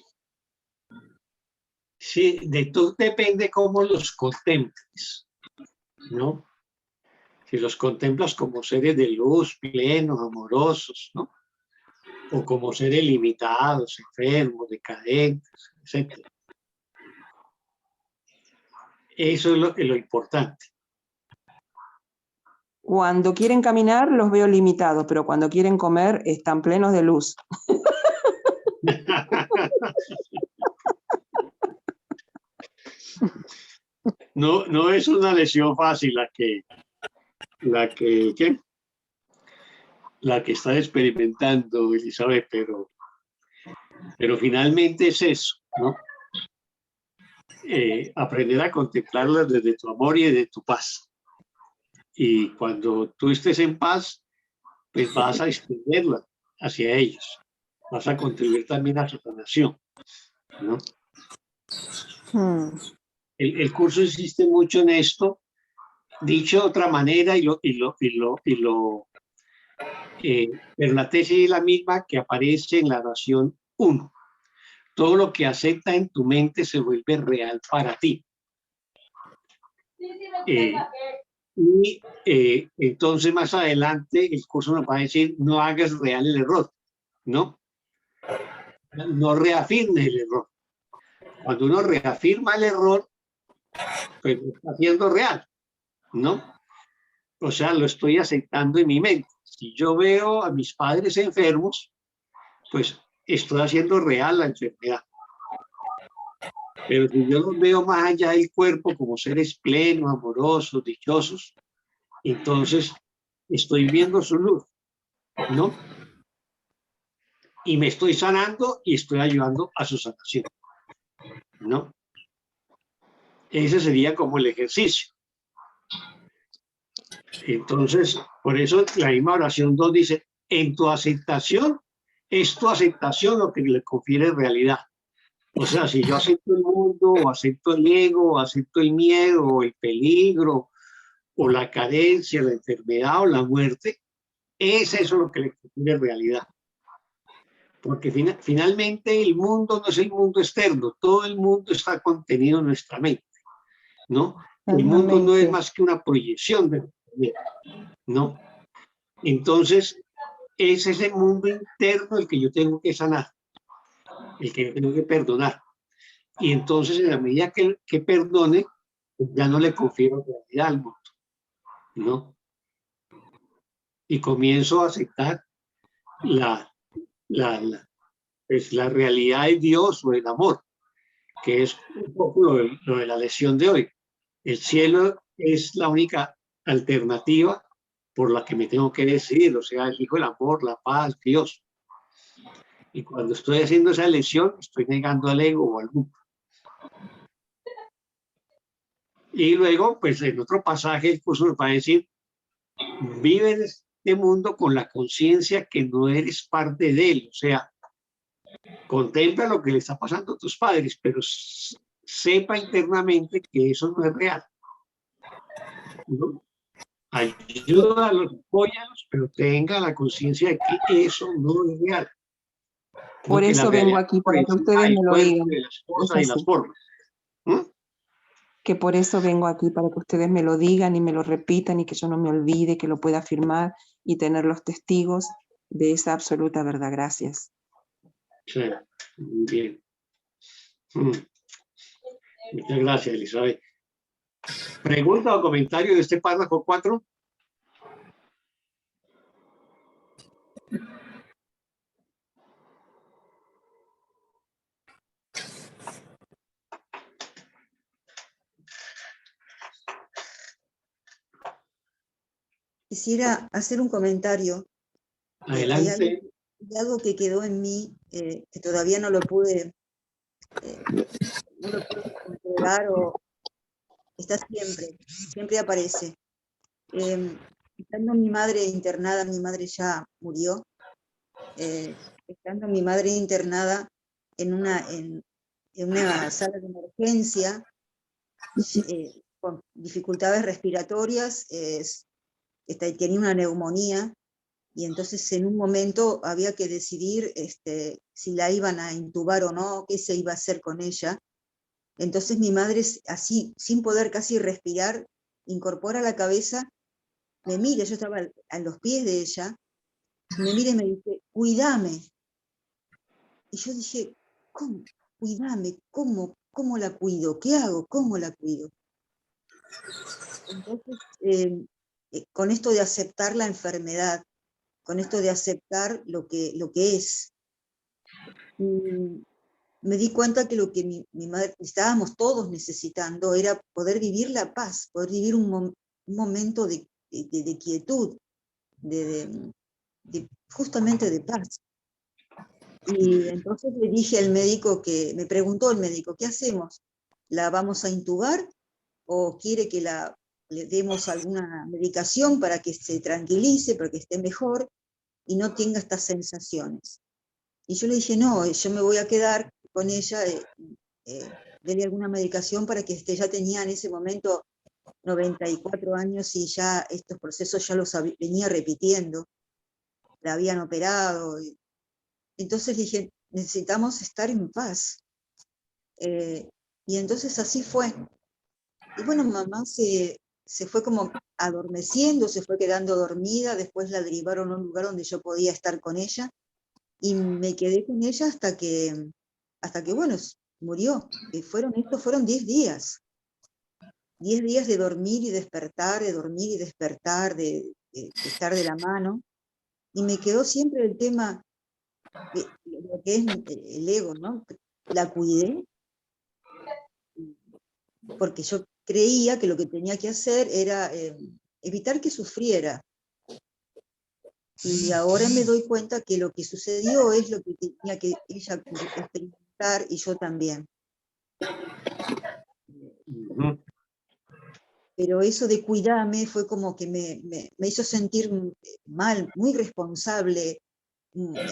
Sí, de todo depende cómo los contemples, ¿no? Si los contemplas como seres de luz, plenos, amorosos, ¿no? O como seres limitados, enfermos, decadentes, etc. Eso es lo importante. Cuando quieren caminar los veo limitados, pero cuando quieren comer están plenos de luz. No es una lesión fácil la que está experimentando Elizabeth, pero finalmente es eso, ¿no? Aprender a contemplarlas desde tu amor y desde tu paz. Y cuando tú estés en paz, pues vas a extenderla hacia ellos. Vas a contribuir también a su sanación, ¿no? El curso insiste mucho en esto, dicho de otra manera, pero la tesis es la misma que aparece en la oración 1. Todo lo que acepta en tu mente se vuelve real para ti. Entonces más adelante el curso nos va a decir, no hagas real el error, ¿no? No reafirmes el error. Cuando uno reafirma el error, pues lo está haciendo real, ¿no? O sea, lo estoy aceptando en mi mente. Si yo veo a mis padres enfermos, pues estoy haciendo real la enfermedad. Pero si yo los veo más allá del cuerpo como seres plenos, amorosos, dichosos, entonces estoy viendo su luz, ¿no? Y me estoy sanando y estoy ayudando a su sanación, ¿no? Ese sería como el ejercicio. Entonces, por eso la misma oración 2 dice, en tu aceptación, es tu aceptación lo que le confiere realidad. O sea, si yo acepto el mundo, o acepto el ego, o acepto el miedo, o el peligro, o la carencia, la enfermedad o la muerte, es eso lo que le confiere realidad. Porque finalmente el mundo no es el mundo externo, todo el mundo está contenido en nuestra mente. ¿no? El mundo no es Exactamente. más que una proyección de ¿no? Entonces, es ese mundo interno el que yo tengo que sanar, el que yo tengo que perdonar. Y entonces, en la medida que perdone, ya no le confiero realidad al mundo, ¿no? Y comienzo a aceptar la, pues, la realidad de Dios o el amor, que es un poco lo de la lección de hoy. El cielo es la única alternativa por la que me tengo que decidir, o sea, elijo el amor, la paz, Dios. Y cuando estoy haciendo esa elección, estoy negando al ego o al mundo. Y luego, pues en otro pasaje, el curso nos va a decir, vive en este mundo con la conciencia que no eres parte de él, o sea, contempla lo que le está pasando a tus padres, pero sepa internamente que eso no es real, ¿no? Ayúdalos, apóyalos, pero tenga la conciencia de que eso no es real. Por ¿No? Que la eso vengo realidad aquí, por para que encima ustedes del me lo cuerpo, digan. de las Es cosas y las así. formas. ¿Mm? Que por eso vengo aquí, para que ustedes me lo digan y me lo repitan y que yo no me olvide, que lo pueda afirmar y tener los testigos de esa absoluta verdad. Gracias. Sí, muy bien. Muchas gracias, Elizabeth. ¿Pregunta o comentario de este párrafo 4? Quisiera hacer un comentario. Hay Adelante. algo que quedó en mí, que todavía no lo pude controlar, o está siempre aparece. Estando mi madre internada, mi madre ya murió, estando mi madre internada en una sala de emergencia, con dificultades respiratorias, tenía una neumonía, y entonces en un momento había que decidir si la iban a intubar o no, qué se iba a hacer con ella. Entonces mi madre, así, sin poder casi respirar, incorpora la cabeza, me mira, yo estaba a los pies de ella, me mira y me dice, cuídame. Y yo dije, ¿cómo? Cuídame, ¿cómo la cuido? ¿Qué hago? ¿Cómo la cuido? Entonces, con esto de aceptar la enfermedad, con esto de aceptar lo que es, me di cuenta que lo que mi madre, estábamos todos necesitando era poder vivir la paz, poder vivir un momento de quietud, justamente de paz. Y entonces le dije al médico, me preguntó el médico, ¿qué hacemos? ¿La vamos a intubar o quiere que le demos alguna medicación para que se tranquilice, para que esté mejor y no tenga estas sensaciones? Y yo le dije, no, yo me voy a quedar con ella, darle alguna medicación para que ya tenía en ese momento 94 años y ya estos procesos ya los venía repitiendo, la habían operado. Entonces dije, necesitamos estar en paz. Y entonces así fue. Y bueno, mamá se fue como adormeciendo, se fue quedando dormida, después la derivaron a un lugar donde yo podía estar con ella, y me quedé con ella hasta que bueno, murió. Estos fueron 10 días. 10 días de dormir y despertar, de dormir y despertar, de estar de la mano. Y me quedó siempre el tema de lo que es el ego, ¿no? La cuidé, porque yo creía que lo que tenía que hacer era evitar que sufriera. Y ahora me doy cuenta que lo que sucedió es lo que tenía que ella experimentar, y yo también. Pero eso de cuidarme fue como que me hizo sentir mal, muy responsable.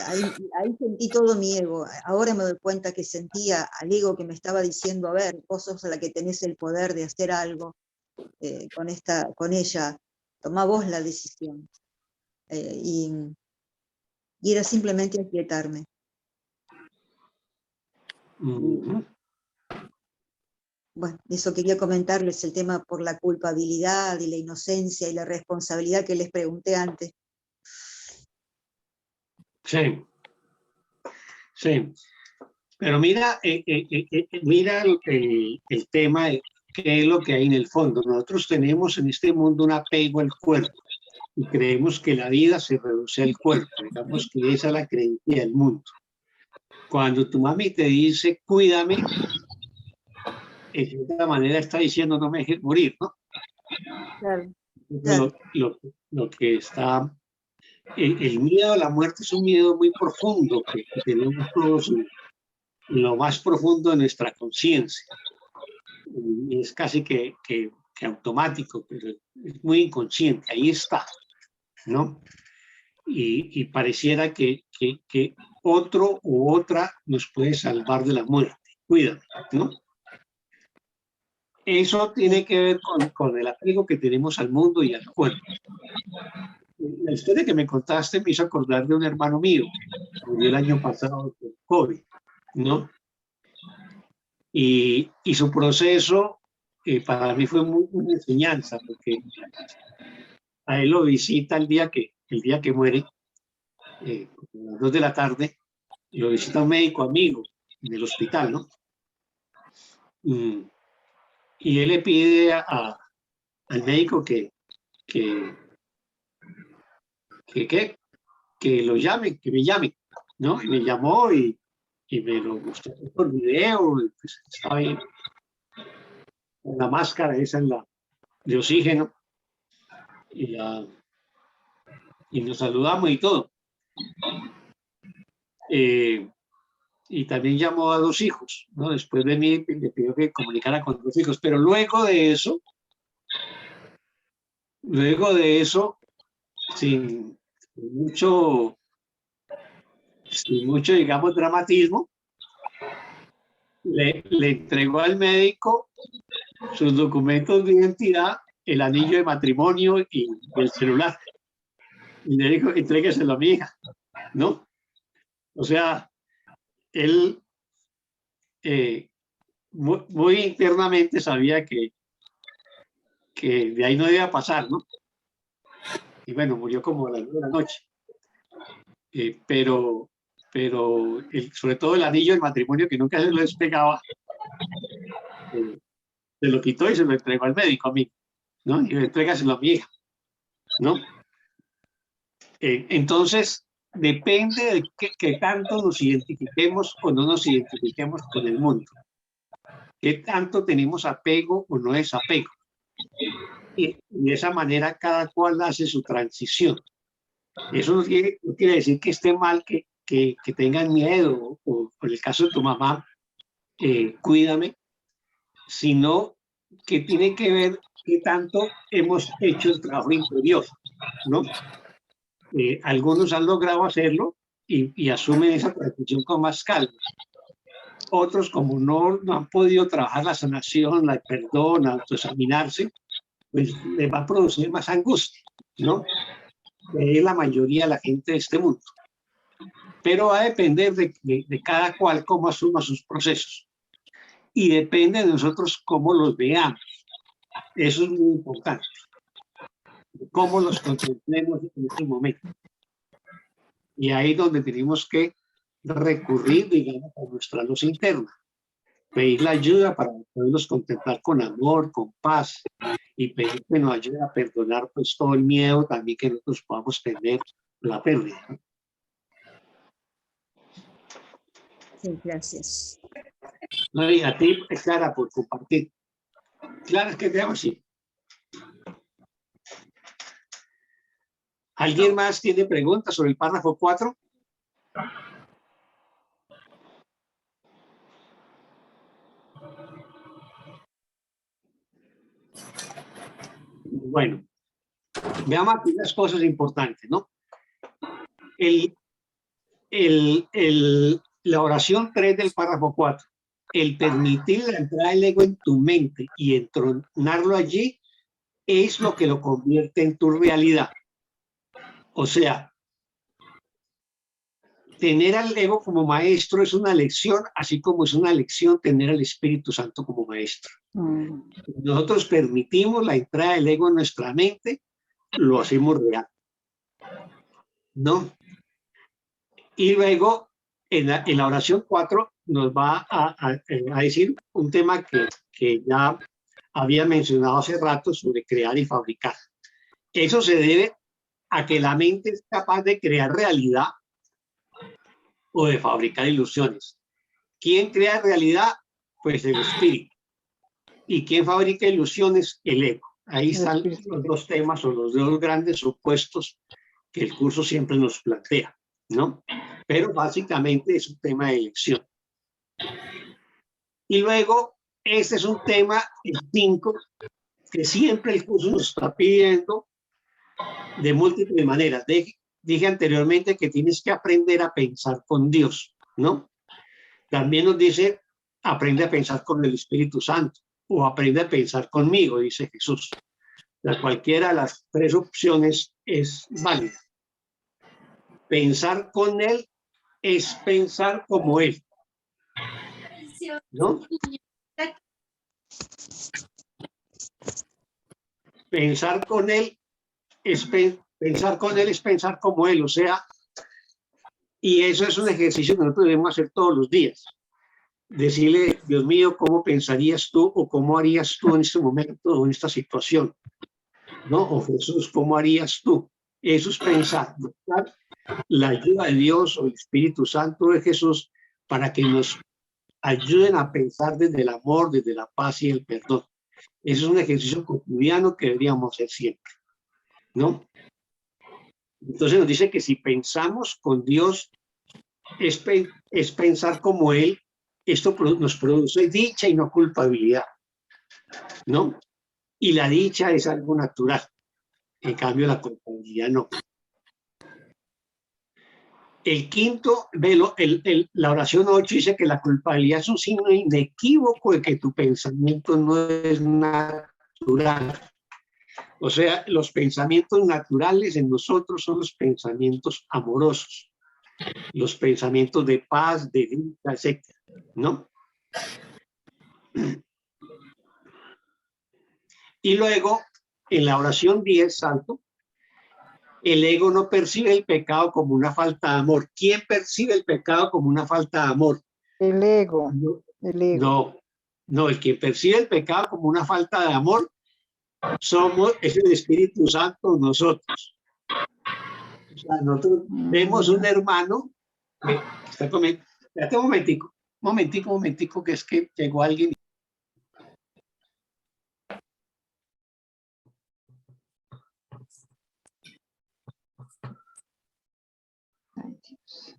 Ahí sentí todo mi ego. Ahora me doy cuenta que sentía al ego que me estaba diciendo, a ver, vos sos la que tenés el poder de hacer algo con ella, tomá vos la decisión. Y era simplemente aquietarme. bueno, eso quería comentarles, el tema por la culpabilidad y la inocencia y la responsabilidad que les pregunté antes. Sí, sí. Pero mira, mira el tema de qué es lo que hay en el fondo. Nosotros tenemos en este mundo un apego al cuerpo y creemos que la vida se reduce al cuerpo. Digamos que esa es la creencia del mundo. Cuando tu mami te dice, cuídame, de cierta manera está diciendo, no me dejes morir, ¿no? Claro, claro. Lo que está... El miedo a la muerte es un miedo muy profundo que tenemos todos en lo más profundo de nuestra conciencia. Y es casi que automático, pero es muy inconsciente, ahí está, ¿no? Y pareciera que otro u otra nos puede salvar de la muerte. Cuídate, ¿no? Eso tiene que ver con el apego que tenemos al mundo y al cuerpo. La historia que me contaste me hizo acordar de un hermano mío, que murió el año pasado con COVID, ¿no? Y su proceso para mí fue una enseñanza, porque a él lo visita el día que muere, a las 2 de la tarde, y lo visita un médico amigo en el hospital, ¿no? Y él le pide al médico que lo llame, que me llame, ¿no? Y me llamó y me lo mostró por video, y pues estaba ahí con la máscara esa de oxígeno, y nos saludamos y todo. Y también llamó a 2 hijos, ¿no? Después de mí le pidió que comunicara con 2 hijos, pero luego de eso, sin mucho, digamos, dramatismo, le entregó al médico sus documentos de identidad, el anillo de matrimonio y el celular. Y le dijo, entrégueselo a mi hija, ¿no? O sea, él muy internamente sabía que de ahí no iba a pasar, ¿no? Y bueno, murió como a las 9 de la noche. Pero sobre todo el anillo del matrimonio, que nunca se lo despegaba, se lo quitó y se lo entregó al médico a mí, ¿no? Y entrégaselo a mi hija, ¿no? Entonces, depende de que tanto nos identifiquemos o no nos identifiquemos con el mundo. ¿Qué tanto tenemos apego o no es apego? Y de esa manera cada cual hace su transición. Eso no quiere decir que esté mal que tengan miedo, o en el caso de tu mamá, cuídame, sino que tiene que ver qué tanto hemos hecho el trabajo interior, ¿no? Algunos han logrado hacerlo y asumen esa transición con más calma. Otros, como no han podido trabajar la sanación, el perdón, autoexaminarse, pues les va a producir más angustia, ¿no? Es la mayoría de la gente de este mundo. Pero va a depender de cada cual cómo asuma sus procesos. Y depende de nosotros cómo los veamos. Eso es muy importante. Cómo los contemplemos en este momento. Y ahí es donde tenemos que recurrir, digamos, a nuestra luz interna. Pedir la ayuda para poderlos contemplar con amor, con paz, y pedir que nos ayude a perdonar pues todo el miedo también que nosotros podamos tener la pérdida, ¿no? Sí, gracias. No, y a ti, Clara, por compartir. Clara, es que te amo así. ¿Alguien más tiene preguntas sobre el párrafo 4? Bueno, veamos aquí unas cosas importantes, ¿no? La oración 3 del párrafo 4. El permitir la entrada del ego en tu mente y entronarlo allí es lo que lo convierte en tu realidad. O sea, tener al ego como maestro es una lección, así como es una lección tener al Espíritu Santo como maestro. Nosotros permitimos la entrada del ego en nuestra mente, lo hacemos real, ¿no? Y luego, en la oración 4, nos va a decir un tema que ya había mencionado hace rato sobre crear y fabricar. Eso se debe a que la mente es capaz de crear realidad o de fabricar ilusiones. ¿Quién crea realidad? Pues el espíritu. ¿Y quién fabrica ilusiones? El ego. Ahí están los dos temas o los dos grandes opuestos que el curso siempre nos plantea, ¿no? Pero básicamente es un tema de elección. Y luego, este es un tema, el 5, que siempre el curso nos está pidiendo de múltiples maneras. Dije anteriormente que tienes que aprender a pensar con Dios, ¿no? También nos dice, aprende a pensar con el Espíritu Santo o aprende a pensar conmigo, dice Jesús. Cualquiera de las tres opciones es válida. Pensar con Él es pensar como Él, ¿no? Pensar con Él es pensar como Él, o sea, y eso es un ejercicio que nosotros debemos hacer todos los días. Decirle, Dios mío, ¿cómo pensarías tú o cómo harías tú en este momento o en esta situación? ¿No? O Jesús, ¿cómo harías tú? Eso es pensar, buscar la ayuda de Dios o el Espíritu Santo de Jesús para que nos ayuden a pensar desde el amor, desde la paz y el perdón. Eso es un ejercicio cotidiano que deberíamos hacer siempre, ¿no? Entonces nos dice que si pensamos con Dios, es pensar como Él, esto nos produce dicha y no culpabilidad, ¿no? Y la dicha es algo natural, en cambio la culpabilidad no. El quinto, la oración 8 dice que la culpabilidad es un signo inequívoco de que tu pensamiento no es natural. O sea, los pensamientos naturales en nosotros son los pensamientos amorosos, los pensamientos de paz, de vida, etc., ¿no? Y luego, en la oración 10, Santo, el ego no percibe el pecado como una falta de amor. ¿Quién percibe el pecado como una falta de amor? El ego. No, El ego. no, el que percibe el pecado como una falta de amor es el Espíritu Santo nosotros. O sea, nosotros vemos un hermano que está comiendo. Espérate un momentico, que es que llegó alguien. Ay, Dios.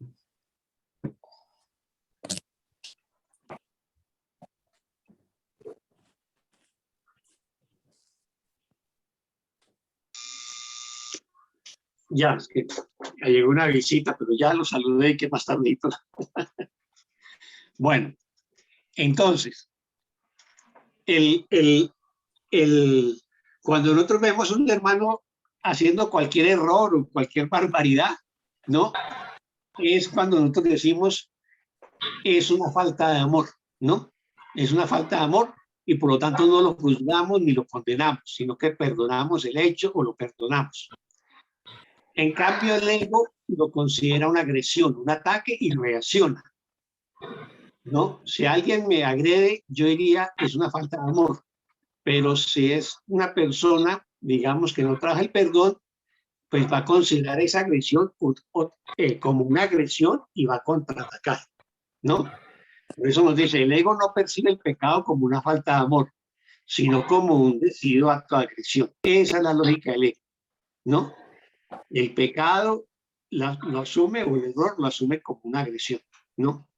Ya, es que llegó una visita, pero ya lo saludé y que más tardito. Bueno, entonces, cuando nosotros vemos a un hermano haciendo cualquier error o cualquier barbaridad, ¿no? Es cuando nosotros decimos, es una falta de amor, ¿no? Es una falta de amor y por lo tanto no lo juzgamos ni lo condenamos, sino que perdonamos el hecho o lo perdonamos. En cambio, el ego lo considera una agresión, un ataque y reacciona, ¿no? Si alguien me agrede, yo diría, es una falta de amor. Pero si es una persona, digamos, que no trabaja el perdón, pues va a considerar esa agresión como una agresión y va a contraatacar, ¿no? Por eso nos dice, el ego no percibe el pecado como una falta de amor, sino como un decidido acto de agresión. Esa es la lógica del ego, ¿no? El pecado lo asume, o el error lo asume como una agresión, ¿no?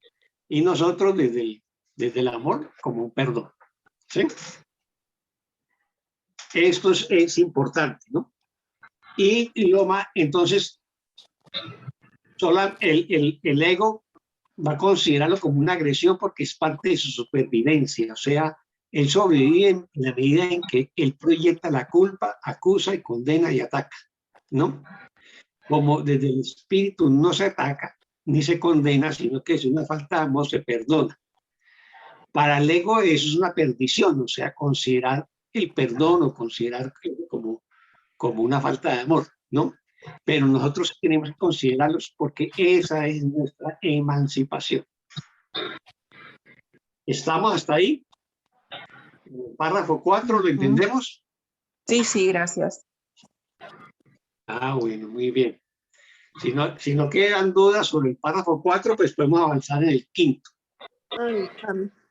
Y nosotros desde el amor como un perdón, ¿sí? Esto es importante, ¿no? Y entonces, el ego va a considerarlo como una agresión porque es parte de su supervivencia, o sea, él sobrevive en la medida en que él proyecta la culpa, acusa y condena y ataca, ¿no? Como desde el espíritu no se ataca, ni se condena, sino que es una falta de amor, se perdona. Para el ego eso es una perdición, o sea, considerar el perdón o considerar como una falta de amor, ¿no? Pero nosotros tenemos que considerarlos porque esa es nuestra emancipación. ¿Estamos hasta ahí? Párrafo 4, ¿lo entendemos? Sí, sí, gracias. Ah, bueno, muy bien. Si no quedan dudas sobre el párrafo 4, pues podemos avanzar en el 5. Ay,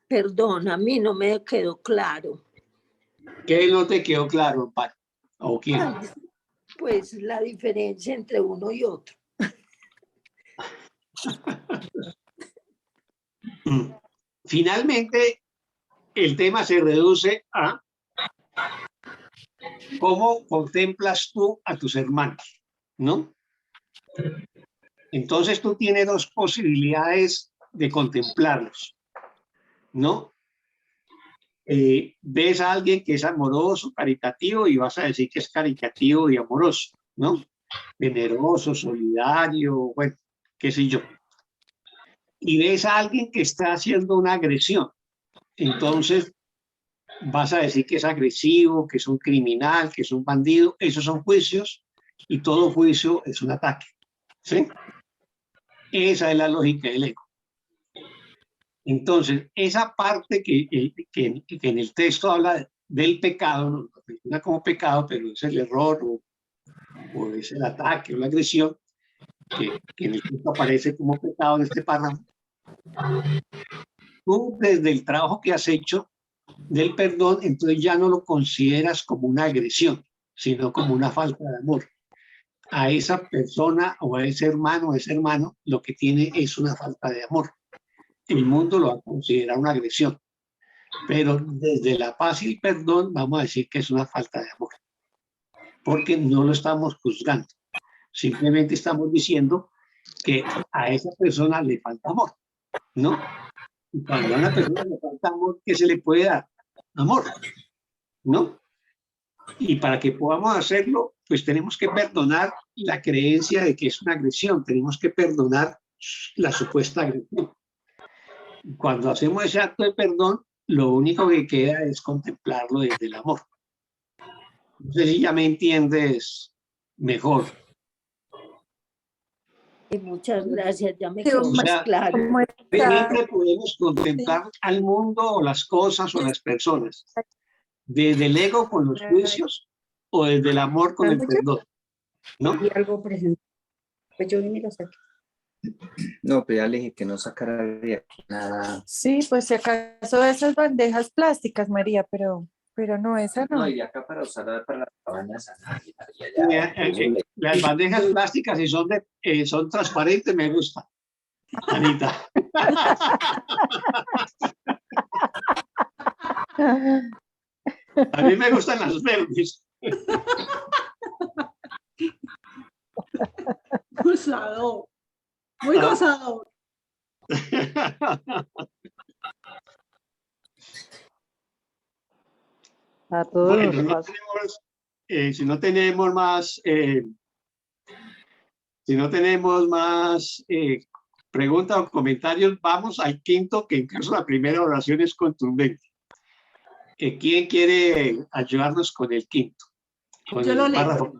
perdón, a mí no me quedó claro. ¿Qué no te quedó claro, Amparo? ¿O quién? Ay, pues la diferencia entre uno y otro. Finalmente, el tema se reduce a cómo contemplas tú a tus hermanos, ¿no? Entonces tú tienes dos posibilidades de contemplarlos, ¿no? Ves a alguien que es amoroso, caritativo, y vas a decir que es caritativo y amoroso, ¿no? Generoso, solidario, bueno, qué sé yo. Y ves a alguien que está haciendo una agresión, entonces vas a decir que es agresivo, que es un criminal, que es un bandido. Esos son juicios y todo juicio es un ataque, ¿sí? Esa es la lógica del ego. Entonces, esa parte que en el texto habla del pecado, no lo menciona como pecado, pero es el error o es el ataque o la agresión, que en el texto aparece como pecado en este párrafo. Tú, desde el trabajo que has hecho del perdón, entonces ya no lo consideras como una agresión, sino como una falta de amor. A esa persona o a ese hermano o ese hermano lo que tiene es una falta de amor. El mundo lo va a considerar una agresión, pero desde la paz y el perdón vamos a decir que es una falta de amor, porque no lo estamos juzgando, simplemente estamos diciendo que a esa persona le falta amor, ¿no? Y cuando a una persona le falta amor, ¿qué se le puede dar? Amor, ¿no? Y para que podamos hacerlo, pues tenemos que perdonar la creencia de que es una agresión, tenemos que perdonar la supuesta agresión. Cuando hacemos ese acto de perdón, lo único que queda es contemplarlo desde el amor. No sé si ya me entiendes mejor. Muchas gracias, ya me quedó más claro. Siempre podemos contemplar al mundo o las cosas o las personas, desde el ego con los juicios o desde el amor con el perdón, ¿no? Y algo presente. Pues yo vine y lo saqué. No, pero ya le dije que no sacara de aquí nada. Sí, pues si acaso esas bandejas plásticas, María, pero no, esa no. No, y acá para usar para las cabañas. Las bandejas plásticas, si son transparentes, me gusta. Anita. A mí me gustan las verdes. Gozador. Muy gozador. A todos Bueno, nos no pasa. si no tenemos más preguntas o comentarios, vamos al quinto, que incluso la primera oración es contundente. ¿Quién quiere ayudarnos con el quinto? Con Yo el lo leo. párrafo.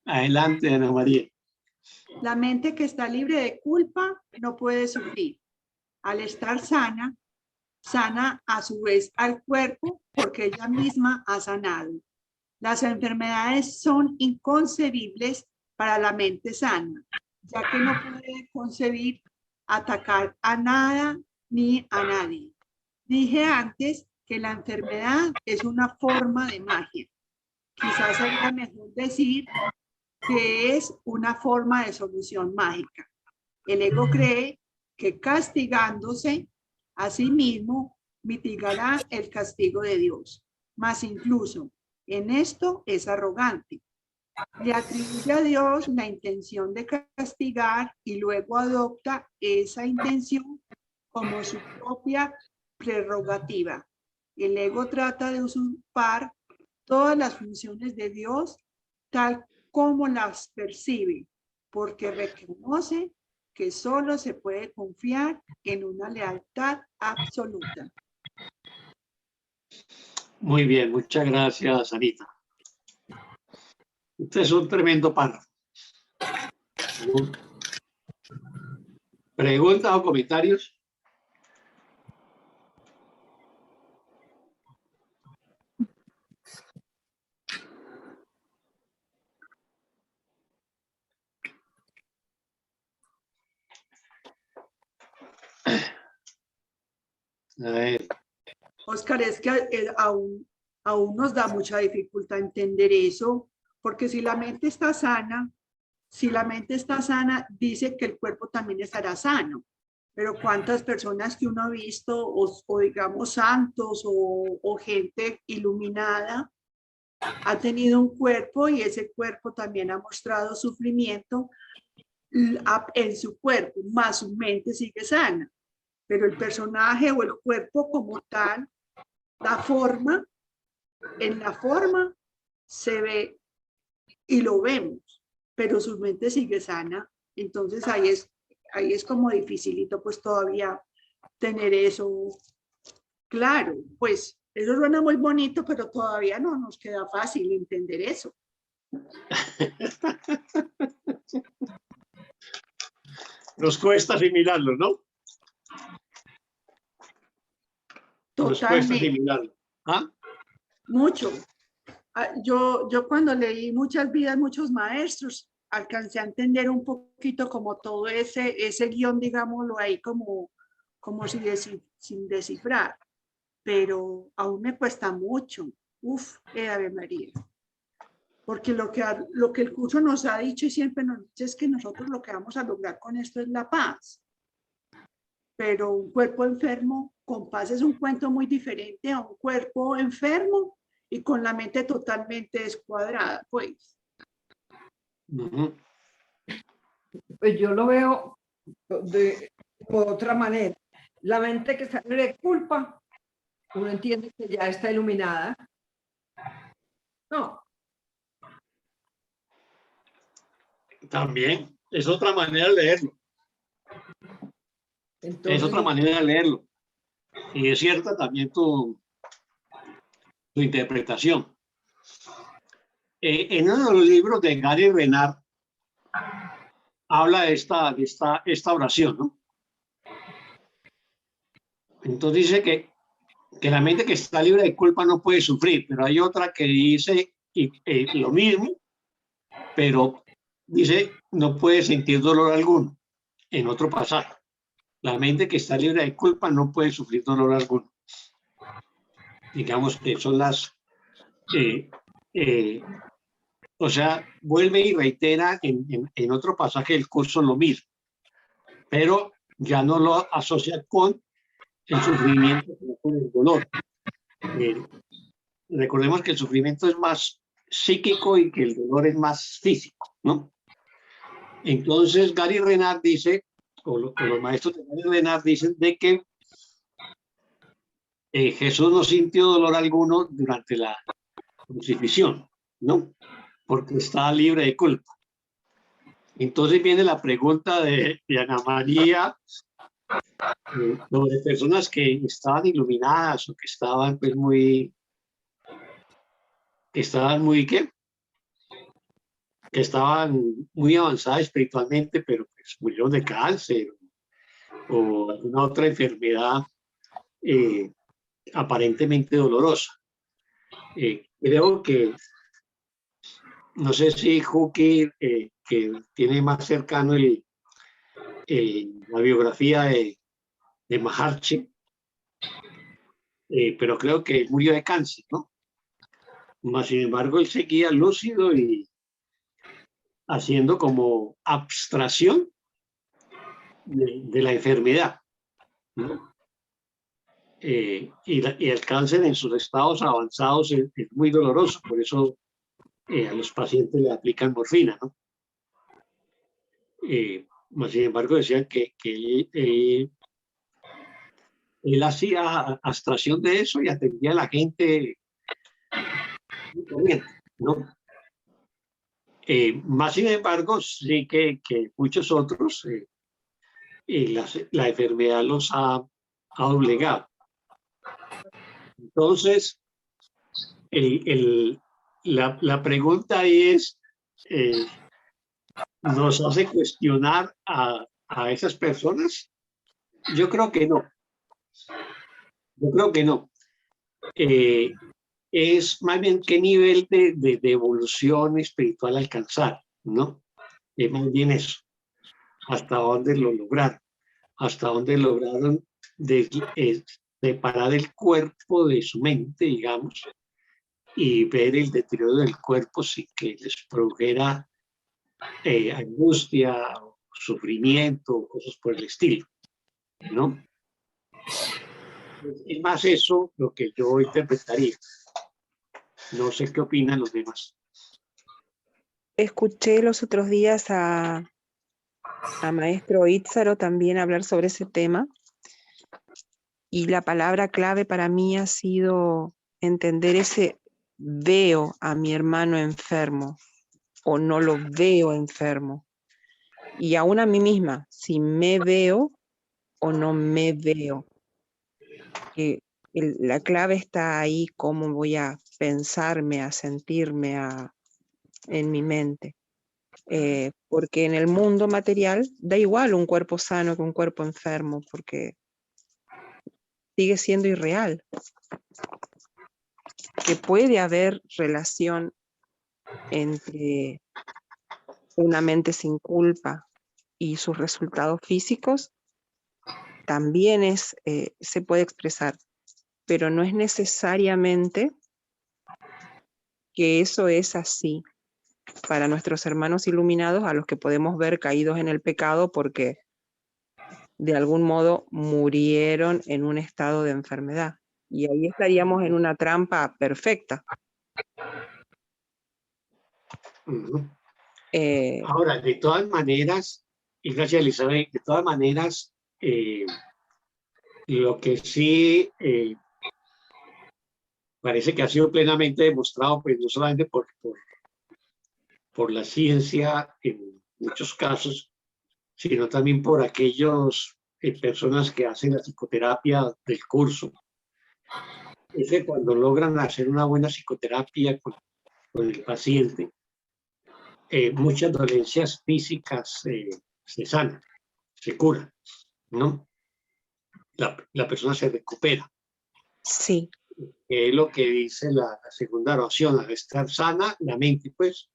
Adelante, Ana María. La mente que está libre de culpa no puede sufrir. Al estar sana, sana a su vez al cuerpo porque ella misma ha sanado. Las enfermedades son inconcebibles para la mente sana, ya que no puede concebir atacar a nada ni a nadie. Dije antes que la enfermedad es una forma de magia. Quizás sería mejor decir que es una forma de solución mágica. El ego cree que castigándose a sí mismo mitigará el castigo de Dios, mas incluso en esto es arrogante. Le atribuye a Dios la intención de castigar y luego adopta esa intención como su propia prerrogativa. El ego trata de usurpar todas las funciones de Dios tal como las percibe, porque reconoce que solo se puede confiar en una lealtad absoluta. Muy bien, muchas gracias, Anita. Este es un tremendo párrafo. ¿Preguntas o comentarios? A ver. Oscar, es que aún nos da mucha dificultad entender eso, porque si la mente está sana, dice que el cuerpo también estará sano. Pero cuántas personas que uno ha visto, o digamos santos, o gente iluminada, ha tenido un cuerpo y ese cuerpo también ha mostrado sufrimiento en su cuerpo, más su mente sigue sana. Pero el personaje o el cuerpo como tal, en la forma se ve y lo vemos, pero su mente sigue sana. Entonces ahí es como dificilito pues todavía tener eso claro. Pues eso suena muy bonito, pero todavía no nos queda fácil entender eso. Nos cuesta asimilarlo, ¿no? Nos cuesta asimilarlo. ¿Ah? Mucho. Yo cuando leí Muchas vidas, muchos maestros, alcancé a entender un poquito como todo ese guión, digámoslo ahí, como sin descifrar, pero aún me cuesta mucho. Uf, Ave María. Porque lo que el curso nos ha dicho y siempre nos dice es que nosotros lo que vamos a lograr con esto es la paz. Pero un cuerpo enfermo con paz es un cuento muy diferente a un cuerpo enfermo y con la mente totalmente descuadrada, pues. Pues yo lo veo de otra manera. La mente que está libre de culpa, uno entiende que ya está iluminada. No. También, es otra manera de leerlo. Entonces, es otra manera de leerlo. Y es cierta también tu interpretación. En uno de los libros de Gary Renard habla de esta oración, ¿no? Entonces dice que la mente que está libre de culpa no puede sufrir, pero hay otra que dice lo mismo, pero dice no puede sentir dolor alguno. En otro pasaje, la mente que está libre de culpa no puede sufrir dolor alguno. Digamos que son las... o sea, vuelve y reitera en otro pasaje del curso lo mismo, pero ya no lo asocia con el sufrimiento, sino con el dolor. Recordemos que el sufrimiento es más psíquico y que el dolor es más físico, ¿no? Entonces, Gary Renard dice, o los maestros de Gary Renard dicen de que Jesús no sintió dolor alguno durante la crucifixión, ¿no? Porque estaba libre de culpa. Entonces viene la pregunta de Ana María sobre personas que estaban iluminadas o que estaban pues ¿qué? Que estaban muy avanzadas espiritualmente, pero pues murieron de cáncer o alguna otra enfermedad aparentemente dolorosa. Creo que, no sé si Juki, que tiene más cercano la biografía de Maharshi, pero creo que murió de cáncer, ¿no? Mas, sin embargo, él seguía lúcido y haciendo como abstracción de la enfermedad, ¿no? Y el cáncer en sus estados avanzados es muy doloroso, por eso a los pacientes le aplican morfina, ¿no? Mas, sin embargo, decían que él hacía abstracción de eso y atendía a la gente corriente, ¿no? Más sin embargo, sí que muchos otros la enfermedad los ha doblegado. Entonces, la pregunta ahí es, ¿nos hace cuestionar a esas personas? Yo creo que no. Yo creo que no. Es más bien qué nivel de evolución espiritual alcanzar, ¿no? Es más bien eso. Hasta dónde lo lograron. Hasta dónde lograron separar el cuerpo de su mente, digamos, y ver el deterioro del cuerpo sin que les produjera angustia, sufrimiento, cosas por el estilo, ¿no? Es más eso lo que yo interpretaría. No sé qué opinan los demás. Escuché los otros días a maestro Ítzaro también hablar sobre ese tema, y la palabra clave para mí ha sido entender ese veo a mi hermano enfermo o no lo veo enfermo. Y aún a mí misma, si me veo o no me veo. La clave está ahí, cómo voy a pensarme, a sentirme en mi mente. Porque en el mundo material da igual un cuerpo sano que un cuerpo enfermo, porque sigue siendo irreal. Que puede haber relación entre una mente sin culpa y sus resultados físicos, también se puede expresar, pero no es necesariamente que eso es así para nuestros hermanos iluminados, a los que podemos ver caídos en el pecado porque de algún modo murieron en un estado de enfermedad. Y ahí estaríamos en una trampa perfecta. Ahora, de todas maneras, y gracias Elizabeth, de todas maneras, lo que sí parece que ha sido plenamente demostrado, pues no solamente por la ciencia en muchos casos, sino también por aquellas personas que hacen la psicoterapia del curso. Es que cuando logran hacer una buena psicoterapia con el paciente, muchas dolencias físicas se sanan, se curan, ¿no? La persona se recupera. Sí. Es lo que dice la segunda oración: al estar sana la mente, pues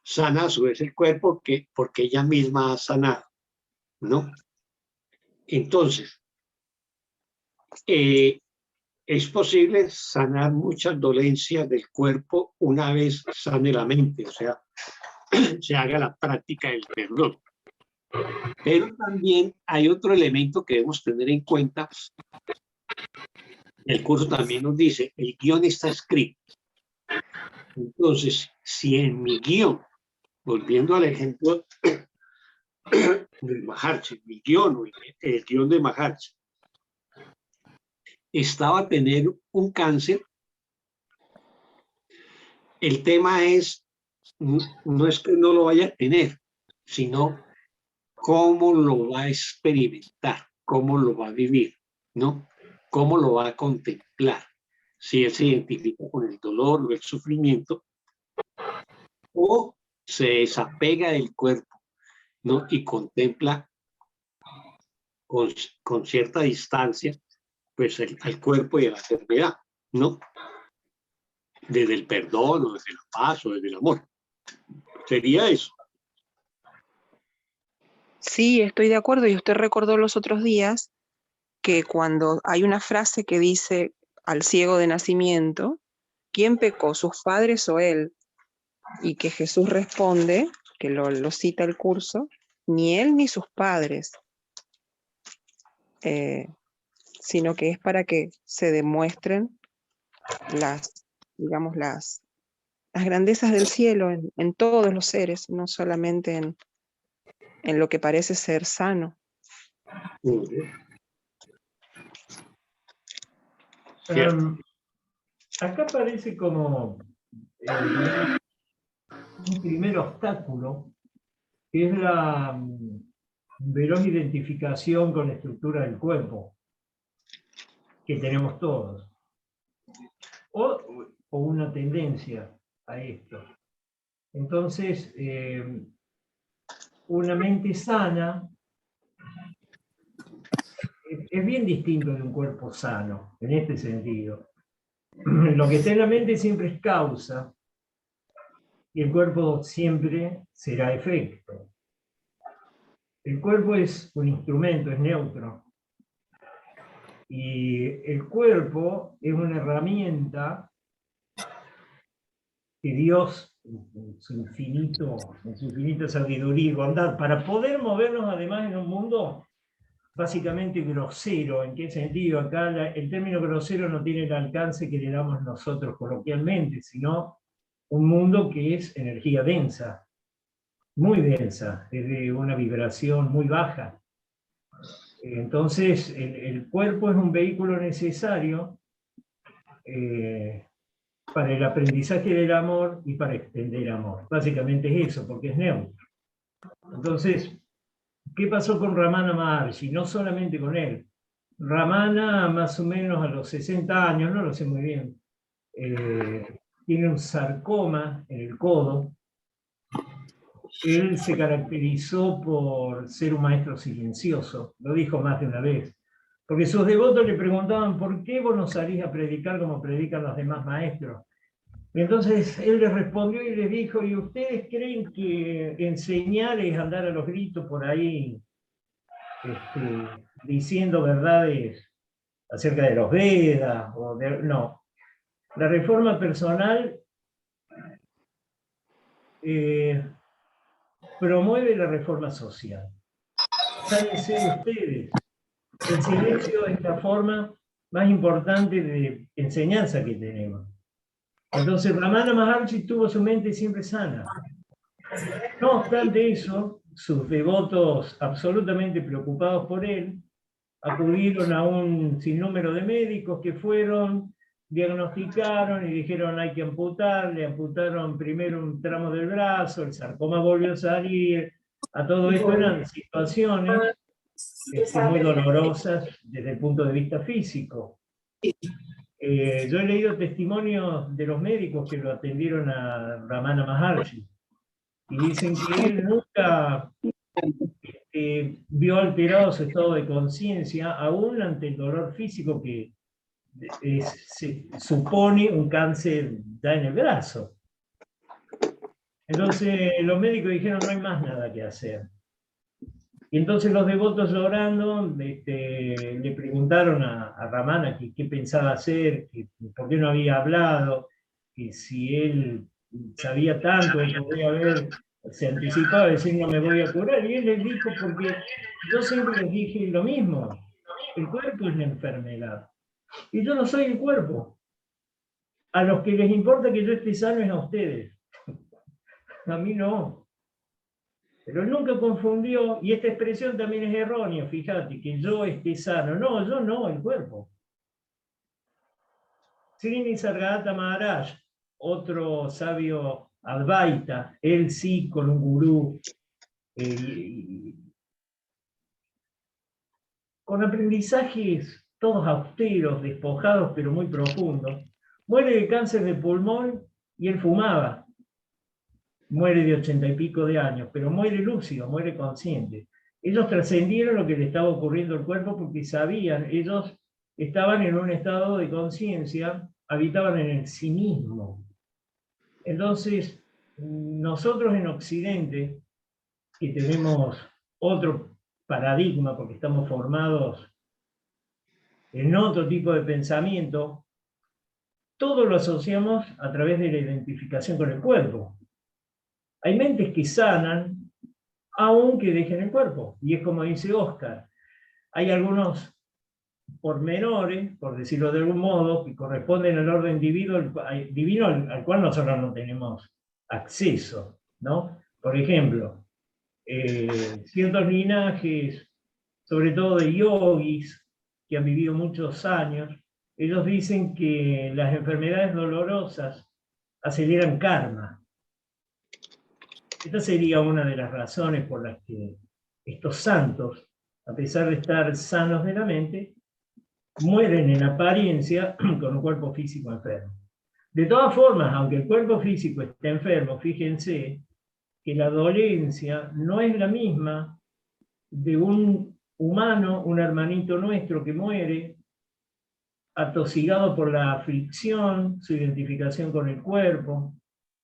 sana a su vez el cuerpo, porque ella misma ha sanado, ¿no? Entonces, es posible sanar muchas dolencias del cuerpo una vez sane la mente, o sea, se haga la práctica del perdón. Pero también hay otro elemento que debemos tener en cuenta. El curso también nos dice, el guión está escrito. Entonces, si en mi guión, volviendo al ejemplo de Maharshi, mi guión, o el guión de Maharshi, estaba a tener un cáncer, el tema es, no es que no lo vaya a tener, sino cómo lo va a experimentar, cómo lo va a vivir, ¿no? Cómo lo va a contemplar. Si él se identifica con el dolor o el sufrimiento, o se desapega del cuerpo, ¿no? Y contempla con cierta distancia, pues, al cuerpo y a la enfermedad, ¿no? Desde el perdón, o desde la paz, o desde el amor. Sería eso. Sí, estoy de acuerdo, y usted recordó los otros días que cuando hay una frase que dice al ciego de nacimiento, ¿quién pecó, sus padres o él? Y que Jesús responde, que lo cita el curso, ni él ni sus padres, sino que es para que se demuestren digamos, las grandezas del cielo en todos los seres, no solamente en lo que parece ser sano. Acá parece como un primer obstáculo, que es veloz identificación con la estructura del cuerpo que tenemos todos. O una tendencia a esto. Entonces, una mente sana es bien distinto de un cuerpo sano, en este sentido. Lo que está en la mente siempre es causa, y el cuerpo siempre será efecto. El cuerpo es un instrumento, es neutro. Y el cuerpo es una herramienta que Dios, en su infinita sabiduría y bondad, para poder movernos además en un mundo básicamente grosero. ¿En qué sentido? Acá el término grosero no tiene el alcance que le damos nosotros coloquialmente, sino un mundo que es energía densa, muy densa, es de una vibración muy baja. Entonces, el cuerpo es un vehículo necesario para el aprendizaje del amor y para extender amor. Básicamente es eso, porque es neutro. Entonces, ¿qué pasó con Ramana Maharshi? No solamente con él. Ramana, más o menos a los 60 años, no lo sé muy bien, tiene un sarcoma en el codo. Él se caracterizó por ser un maestro silencioso, lo dijo más de una vez, porque sus devotos le preguntaban, ¿por qué vos no salís a predicar como predican los demás maestros? Y entonces él les respondió y les dijo, ¿y ustedes creen que enseñar es andar a los gritos por ahí diciendo verdades acerca de los Vedas? No. La reforma personal promueve la reforma social. Sádense ustedes. El silencio es la forma más importante de enseñanza que tenemos. Entonces Ramana Maharshi tuvo su mente siempre sana. No obstante eso, sus devotos absolutamente preocupados por él, acudieron a un sinnúmero de médicos que fueron, diagnosticaron y dijeron hay que amputar, le amputaron primero un tramo del brazo, el sarcoma volvió a salir. A todo esto eran situaciones muy dolorosas desde el punto de vista físico. Yo he leído testimonios de los médicos que lo atendieron a Ramana Maharshi y dicen que él nunca vio alterado su estado de conciencia, aún ante el dolor físico que se supone un cáncer ya en el brazo. Entonces los médicos dijeron no hay más nada que hacer. Y entonces los devotos llorando le preguntaron a Ramana qué pensaba hacer, por qué no había hablado, que si él sabía tanto, él podría haberse anticipado, decir no me voy a curar. Y él les dijo, porque yo siempre les dije lo mismo, el cuerpo es la enfermedad. Y yo no soy el cuerpo. A los que les importa que yo esté sano es a ustedes. A mí no. Pero nunca confundió, y esta expresión también es errónea, fíjate, que yo esté sano. No, yo no, el cuerpo. Sri Nisargadatta Maharaj, otro sabio Advaita, él sí con un gurú, con aprendizajes todos austeros, despojados, pero muy profundos, muere de cáncer de pulmón y él fumaba. Muere de 80 y pico de años, pero muere lúcido, muere consciente. Ellos trascendieron lo que le estaba ocurriendo al cuerpo porque sabían, ellos estaban en un estado de conciencia, habitaban en el sí mismo. Entonces, nosotros en Occidente, que tenemos otro paradigma porque estamos formados en otro tipo de pensamiento, todo lo asociamos a través de la identificación con el cuerpo. Hay mentes que sanan, aunque dejen el cuerpo. Y es como dice Oscar, hay algunos pormenores, por decirlo de algún modo, que corresponden al orden divino al cual nosotros no tenemos acceso, ¿no? Por ejemplo, ciertos linajes, sobre todo de yogis, que han vivido muchos años, ellos dicen que las enfermedades dolorosas aceleran karma. Esta sería una de las razones por las que estos santos, a pesar de estar sanos de la mente, mueren en apariencia con un cuerpo físico enfermo. De todas formas, aunque el cuerpo físico esté enfermo, fíjense que la dolencia no es la misma de un humano, un hermanito nuestro que muere, atosigado por la aflicción, su identificación con el cuerpo,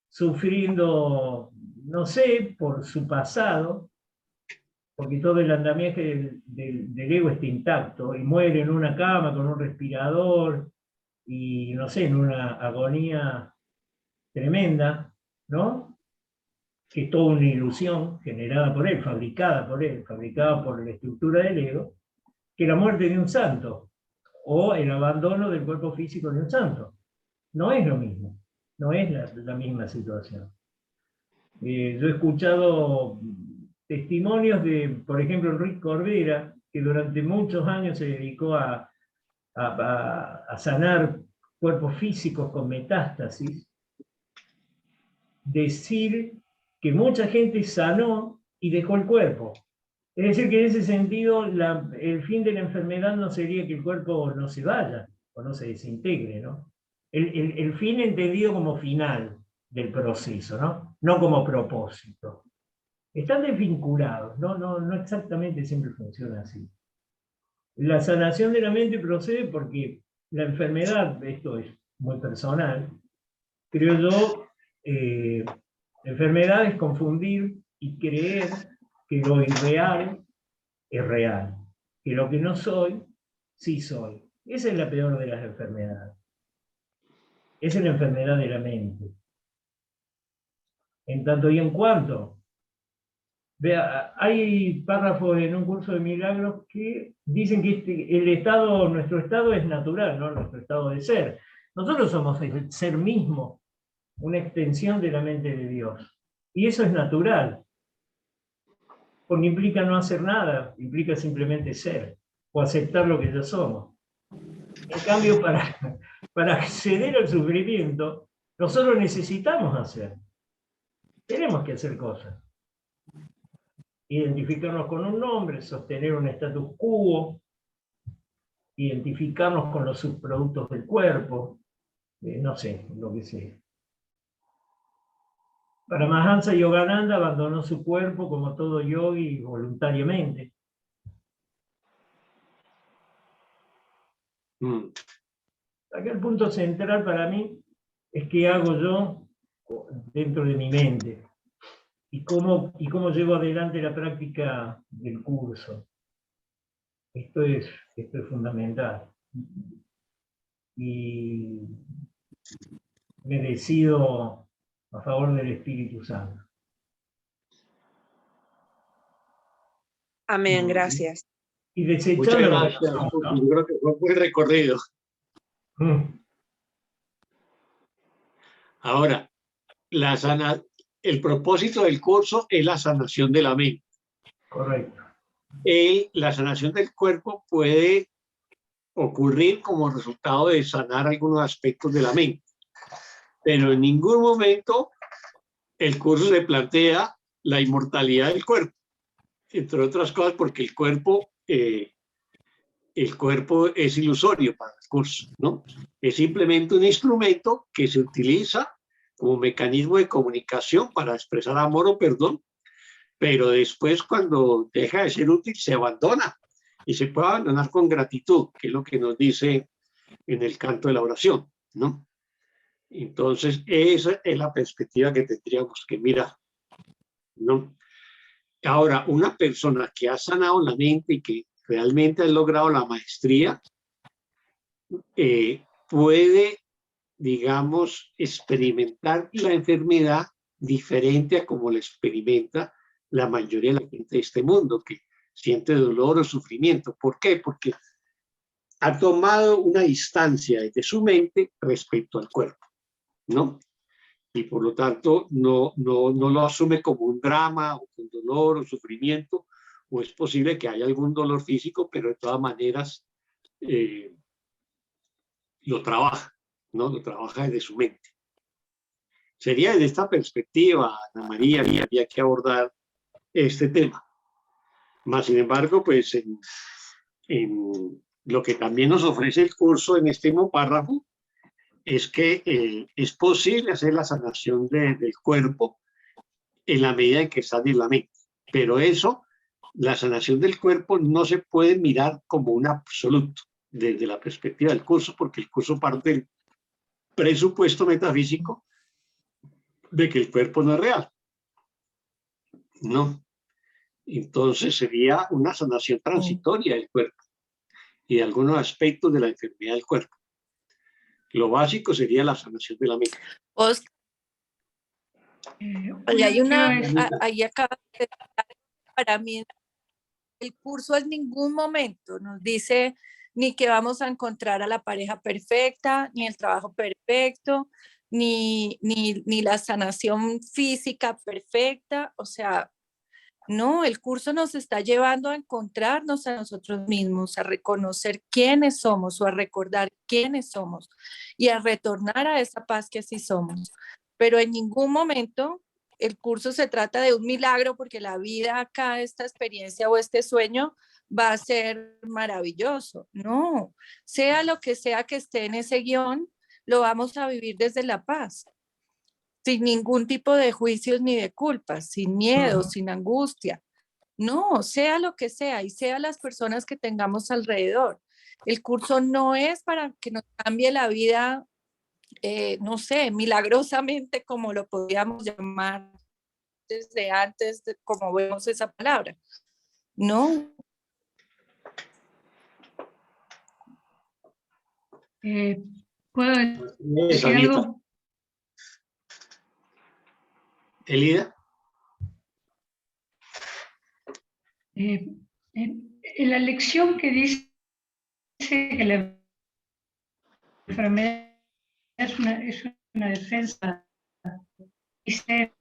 sufriendo, no sé, por su pasado, porque todo el andamiaje del ego está intacto, y muere en una cama con un respirador, y no sé, en una agonía tremenda, ¿no? Que es toda una ilusión generada por él, fabricada por la estructura del ego, que la muerte de un santo, o el abandono del cuerpo físico de un santo. No es lo mismo, no es la misma situación. Yo he escuchado testimonios de, por ejemplo, Enrique Corbera, que durante muchos años se dedicó a sanar cuerpos físicos con metástasis, decir que mucha gente sanó y dejó el cuerpo. Es decir, que en ese sentido el fin de la enfermedad no sería que el cuerpo no se vaya o no se desintegre, ¿no? El fin entendido como final del proceso, ¿no? No como propósito. Están desvinculados, no exactamente siempre funciona así. La sanación de la mente procede porque la enfermedad, esto es muy personal, creo yo, enfermedad es confundir y creer que lo irreal es real, que lo que no soy, sí soy. Esa es la peor de las enfermedades. Esa es la enfermedad de la mente. En tanto y en cuanto, vea, hay párrafos en un curso de milagros que dicen que nuestro estado es natural, ¿no? Nuestro estado de ser. Nosotros somos el ser mismo, una extensión de la mente de Dios. Y eso es natural, porque implica no hacer nada, implica simplemente ser, o aceptar lo que ya somos. En cambio, para acceder al sufrimiento, nosotros necesitamos hacer. Tenemos que hacer cosas. Identificarnos con un nombre, sostener un status quo, identificarnos con los subproductos del cuerpo, no sé, lo que sea. Paramahansa Yogananda abandonó su cuerpo como todo yogi voluntariamente. Acá el punto central para mí es qué hago yo dentro de mi mente y cómo llevo adelante la práctica del curso. Esto es fundamental. Y me decido a favor del Espíritu Santo. Amén, gracias. Y desechando muchas gracias, ¿no? yo creo que fue un buen recorrido. Ahora, el propósito del curso es la sanación de la mente. Correcto. La sanación del cuerpo puede ocurrir como resultado de sanar algunos aspectos de la mente, pero en ningún momento el curso se plantea la inmortalidad del cuerpo, entre otras cosas porque el cuerpo es ilusorio para el curso, ¿no? Es simplemente un instrumento que se utiliza como mecanismo de comunicación para expresar amor o perdón, pero después cuando deja de ser útil se abandona y se puede abandonar con gratitud, que es lo que nos dice en el canto de la oración, ¿no? Entonces esa es la perspectiva que tendríamos que mirar, ¿no? Ahora, una persona que ha sanado la mente y que realmente ha logrado la maestría, puede, digamos, experimentar la enfermedad diferente a como la experimenta la mayoría de la gente de este mundo, que siente dolor o sufrimiento. ¿Por qué? Porque ha tomado una distancia de su mente respecto al cuerpo, ¿no? Y por lo tanto no lo asume como un drama o con dolor o sufrimiento, o es posible que haya algún dolor físico, pero de todas maneras lo trabaja, ¿no? Lo trabaja desde su mente. Sería desde esta perspectiva, Ana María, había que abordar este tema. Más sin embargo, pues en lo que también nos ofrece el curso en este mismo párrafo es que es posible hacer la sanación del cuerpo en la medida en que sane la mente. Pero eso, la sanación del cuerpo no se puede mirar como un absoluto desde la perspectiva del curso, porque el curso parte del presupuesto metafísico de que el cuerpo no es real. No. Entonces sería una sanación transitoria del cuerpo y de algunos aspectos de la enfermedad del cuerpo. Lo básico sería la sanación de la mente. Hay ahí acaba de, para mí, el curso en ningún momento nos dice ni que vamos a encontrar a la pareja perfecta, ni el trabajo perfecto, ni la sanación física perfecta. O sea, no, el curso nos está llevando a encontrarnos a nosotros mismos, a reconocer quiénes somos o a recordar quiénes somos y a retornar a esa paz que sí somos. Pero en ningún momento el curso se trata de un milagro, porque la vida acá, esta experiencia o este sueño va a ser maravilloso. No, sea lo que sea que esté en ese guión, lo vamos a vivir desde la paz, sin ningún tipo de juicios ni de culpas, sin miedo, sin angustia. No, sea lo que sea y sea las personas que tengamos alrededor. El curso no es para que nos cambie la vida, no sé, milagrosamente, como lo podríamos llamar desde antes, como vemos esa palabra. No. ¿Puedo decir algo? Elida. En la lección que dice que la enfermedad es una defensa, dice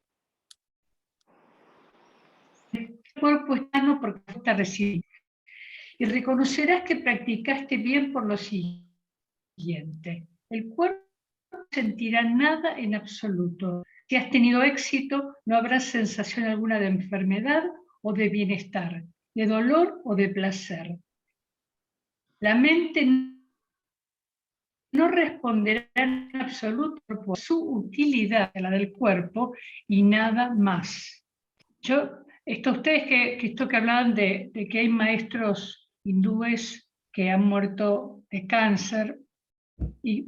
el cuerpo es sano porque está recibido. Y reconocerás que practicaste bien por lo siguiente: el cuerpo no sentirá nada en absoluto. Si has tenido éxito, no habrá sensación alguna de enfermedad o de bienestar, de dolor o de placer. La mente no responderá en absoluto por su utilidad, la del cuerpo, y nada más. Ustedes que esto que hablaban de que hay maestros hindúes que han muerto de cáncer, y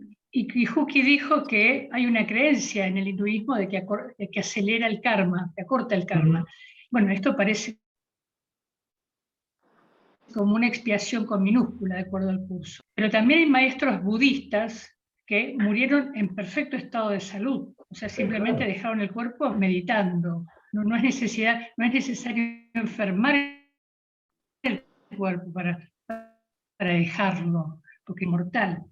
Huki dijo que hay una creencia en el hinduismo de que acelera el karma, que acorta el karma. Bueno, esto parece como una expiación con minúscula, de acuerdo al curso. Pero también hay maestros budistas que murieron en perfecto estado de salud, o sea, simplemente dejaron el cuerpo meditando. No es necesario enfermar el cuerpo para dejarlo, porque es mortal.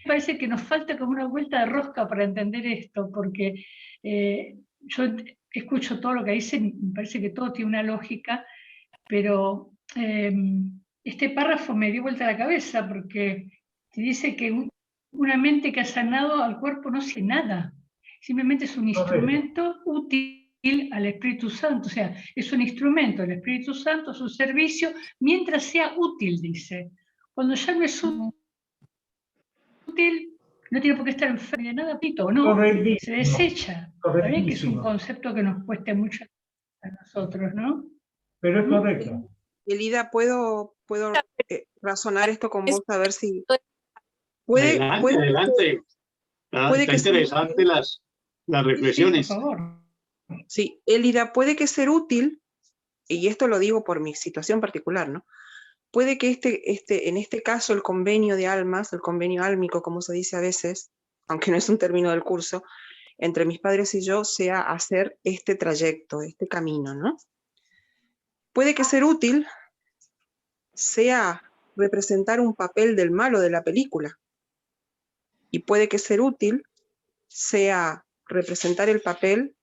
Me parece que nos falta como una vuelta de rosca para entender esto, porque yo escucho todo lo que dicen, me parece que todo tiene una lógica, pero este párrafo me dio vuelta a la cabeza, porque te dice que una mente que ha sanado al cuerpo no hace nada, simplemente es un instrumento útil al Espíritu Santo, o sea, es un instrumento del Espíritu Santo, es un servicio, mientras sea útil, dice. Cuando ya no es útil, no tiene por qué estar enfermo de nada, pito, no, se desecha. También que es un concepto que nos cuesta mucho a nosotros, ¿no? Pero es correcto. Elida, ¿puedo razonar esto con vos a ver si... Adelante. Está interesante las reflexiones. Sí, por favor. Sí, Elida, puede que ser útil, y esto lo digo por mi situación particular, ¿no? Puede que en este caso el convenio de almas, el convenio álmico, como se dice a veces, aunque no es un término del curso, entre mis padres y yo, sea hacer este trayecto, este camino, ¿no? Puede que ser útil sea representar un papel del malo de la película, y puede que ser útil sea representar el papel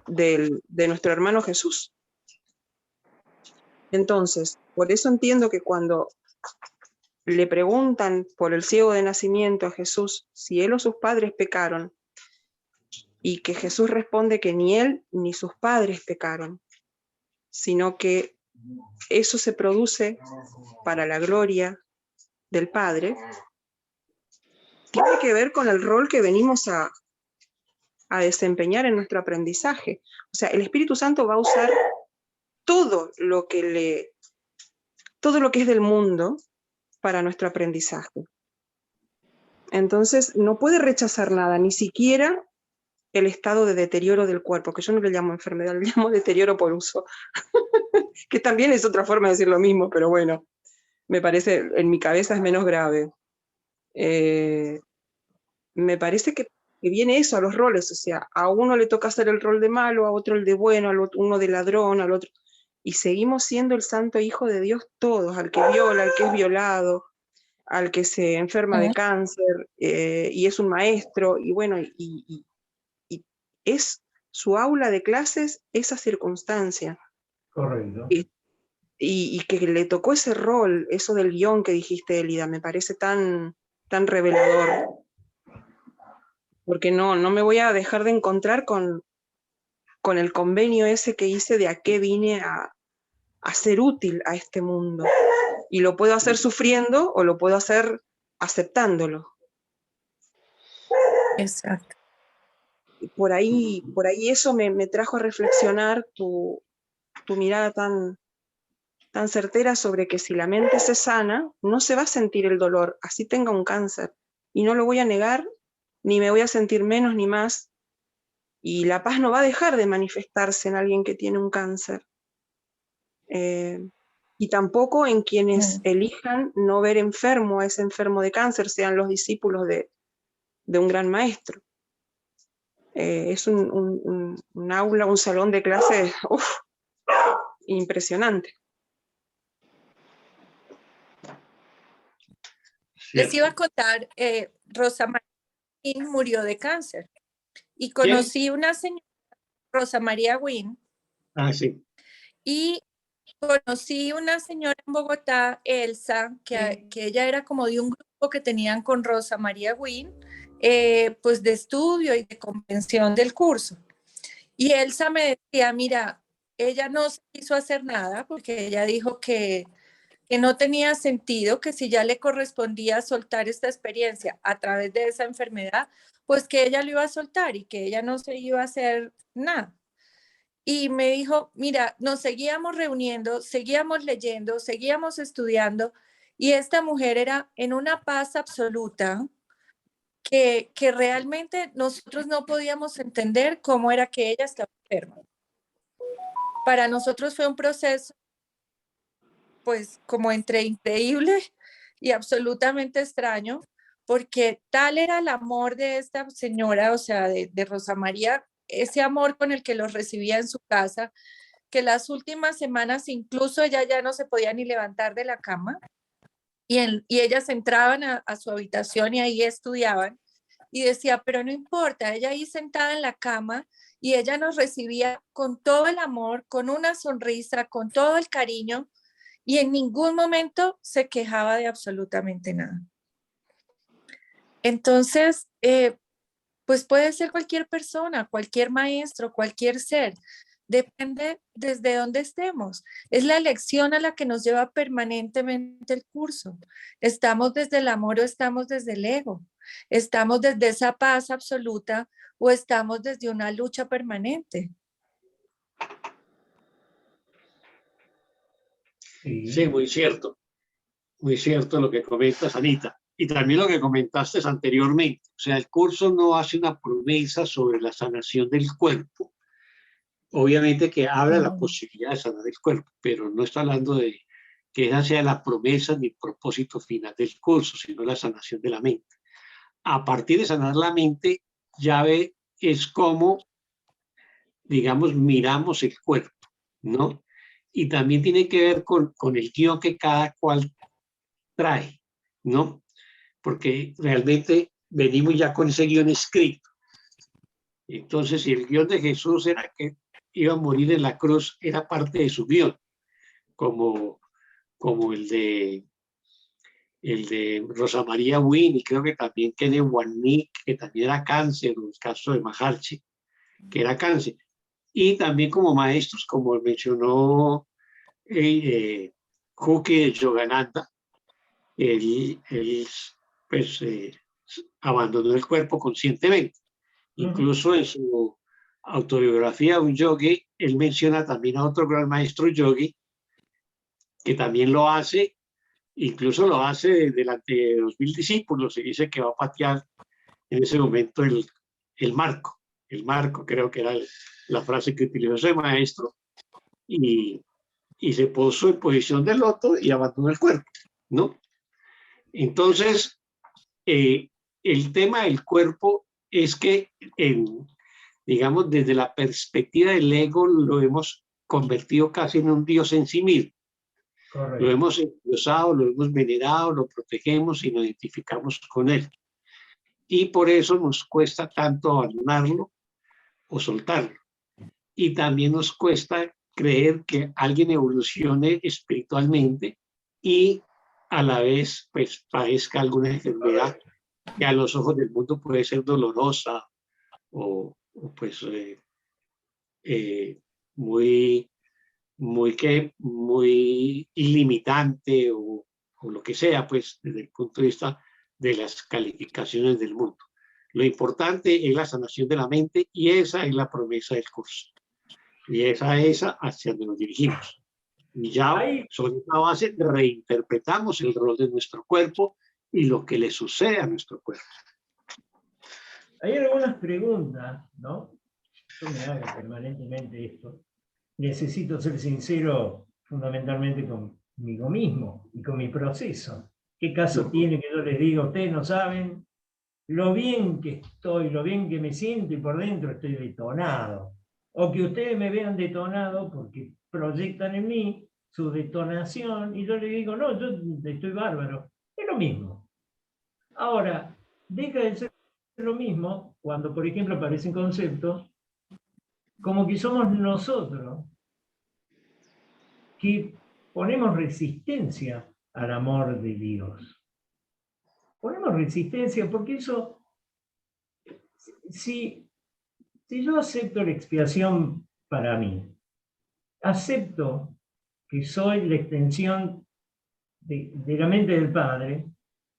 de nuestro hermano Jesús. Entonces, por eso entiendo que cuando le preguntan por el ciego de nacimiento a Jesús si él o sus padres pecaron, y que Jesús responde que ni él ni sus padres pecaron, sino que eso se produce para la gloria del Padre, tiene que ver con el rol que venimos a desempeñar en nuestro aprendizaje. O sea, el Espíritu Santo va a usar todo lo que es del mundo para nuestro aprendizaje. Entonces, no puede rechazar nada, ni siquiera el estado de deterioro del cuerpo, que yo no le llamo enfermedad, le llamo deterioro por uso, que también es otra forma de decir lo mismo, pero bueno, me parece, en mi cabeza es menos grave. Me parece que viene eso a los roles, o sea, a uno le toca hacer el rol de malo, a otro el de bueno, al otro, uno de ladrón, al otro, y seguimos siendo el santo hijo de Dios todos, al que viola, al que es violado, al que se enferma de cáncer, y es un maestro, y bueno, y es su aula de clases esa circunstancia. Correcto. Y que le tocó ese rol, eso del guión que dijiste, Elida, me parece tan revelador. Porque no me voy a dejar de encontrar con el convenio ese que hice de a qué vine a ser útil a este mundo. Y lo puedo hacer sufriendo o lo puedo hacer aceptándolo. Exacto. Por ahí eso me trajo a reflexionar tu mirada tan certera sobre que si la mente se sana, no se va a sentir el dolor, así tenga un cáncer. Y no lo voy a negar, ni me voy a sentir menos ni más. Y la paz no va a dejar de manifestarse en alguien que tiene un cáncer. Y tampoco en quienes elijan no ver enfermo a ese enfermo de cáncer, sean los discípulos de un gran maestro. Es un aula, un salón de clases impresionante. Les iba a contar, Rosa María Wynn murió de cáncer y conocí una señora, Rosa María Wynn. Ah, sí. Y conocí una señora en Bogotá, Elsa, que ella era como de un grupo que tenían con Rosa María Wynn, pues de estudio y de comprensión del curso. Y Elsa me decía, mira, ella no se quiso hacer nada porque ella dijo que no tenía sentido, que si ya le correspondía soltar esta experiencia a través de esa enfermedad, pues que ella lo iba a soltar y que ella no se iba a hacer nada. Y me dijo, mira, nos seguíamos reuniendo, seguíamos leyendo, seguíamos estudiando, y esta mujer era en una paz absoluta que realmente nosotros no podíamos entender cómo era que ella estaba enferma. Para nosotros fue un proceso pues como entre increíble y absolutamente extraño, porque tal era el amor de esta señora, o sea, de Rosa María, ese amor con el que los recibía en su casa, que las últimas semanas incluso ella ya no se podía ni levantar de la cama, y ellas entraban a su habitación y ahí estudiaban, y decía, pero no importa, ella ahí sentada en la cama, y ella nos recibía con todo el amor, con una sonrisa, con todo el cariño, y en ningún momento se quejaba de absolutamente nada. Entonces, pues puede ser cualquier persona, cualquier maestro, cualquier ser. Depende desde dónde estemos. Es la elección a la que nos lleva permanentemente el curso. ¿Estamos desde el amor o estamos desde el ego? ¿Estamos desde esa paz absoluta o estamos desde una lucha permanente? Sí, muy cierto lo que comentas, Anita. Y también lo que comentaste anteriormente. O sea, el curso no hace una promesa sobre la sanación del cuerpo. Obviamente que habla de la posibilidad de sanar el cuerpo, pero no está hablando de que esa sea la promesa ni el propósito final del curso, sino la sanación de la mente. A partir de sanar la mente, ya es como, digamos, miramos el cuerpo, ¿no? Y también tiene que ver con el guión que cada cual trae, ¿no? Porque realmente venimos ya con ese guión escrito. Entonces, si el guión de Jesús era que iba a morir en la cruz, era parte de su guión, como el de Rosa María Wynn, y creo que también Kenneth Wanick, que también era cáncer, o el caso de Maharshi, que era cáncer. Y también como maestros, como mencionó Juki Yogananda, él pues, abandonó el cuerpo conscientemente. Incluso en su autobiografía, un yogi, él menciona también a otro gran maestro yogi, que también lo hace, incluso lo hace delante de 2000 discípulos, y dice que va a patear en ese momento el marco. El marco, creo que era la frase que utilizó ese maestro, y se puso en posición de loto y abandonó el cuerpo, ¿no? Entonces, el tema del cuerpo es que, digamos, desde la perspectiva del ego, lo hemos convertido casi en un dios en sí mismo. Correcto. Lo hemos endiosado, lo hemos venerado, lo protegemos y nos identificamos con él. Y por eso nos cuesta tanto abandonarlo o soltarlo. Y también nos cuesta creer que alguien evolucione espiritualmente y a la vez pues padezca alguna enfermedad que a los ojos del mundo puede ser dolorosa o pues muy ilimitante o lo que sea, pues desde el punto de vista de las calificaciones del mundo. Lo importante es la sanación de la mente, y esa es la promesa del curso. Y esa es hacia donde nos dirigimos. Y ya sobre esa base reinterpretamos el rol de nuestro cuerpo y lo que le sucede a nuestro cuerpo. Hay algunas preguntas, ¿no? Yo me hago permanentemente esto. Necesito ser sincero fundamentalmente conmigo mismo y con mi proceso. ¿Qué caso tiene que yo les diga a ustedes no saben lo bien que estoy, lo bien que me siento y por dentro estoy detonado? O que ustedes me vean detonado porque proyectan en mí su detonación y yo les digo, no, yo estoy bárbaro. Es lo mismo. Ahora, deja de ser lo mismo cuando, por ejemplo, aparecen conceptos como que somos nosotros que ponemos resistencia al amor de Dios. Ponemos resistencia porque eso, si yo acepto la expiación para mí, acepto que soy la extensión de la mente del Padre,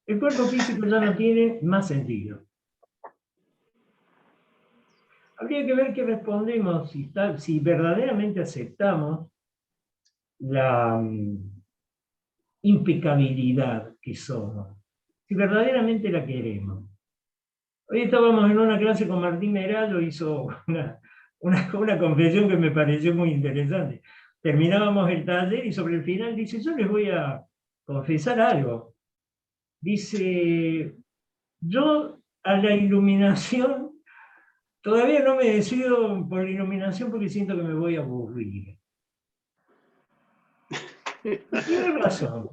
el cuerpo físico ya no tiene más sentido. Habría que ver qué respondemos, si verdaderamente aceptamos la impecabilidad que somos, si verdaderamente la queremos. Hoy estábamos en una clase con Martín Merallo, hizo una confesión que me pareció muy interesante. Terminábamos el taller y sobre el final dice, yo les voy a confesar algo. Dice, yo a la iluminación, todavía no me decido por la iluminación porque siento que me voy a aburrir. Tiene razón.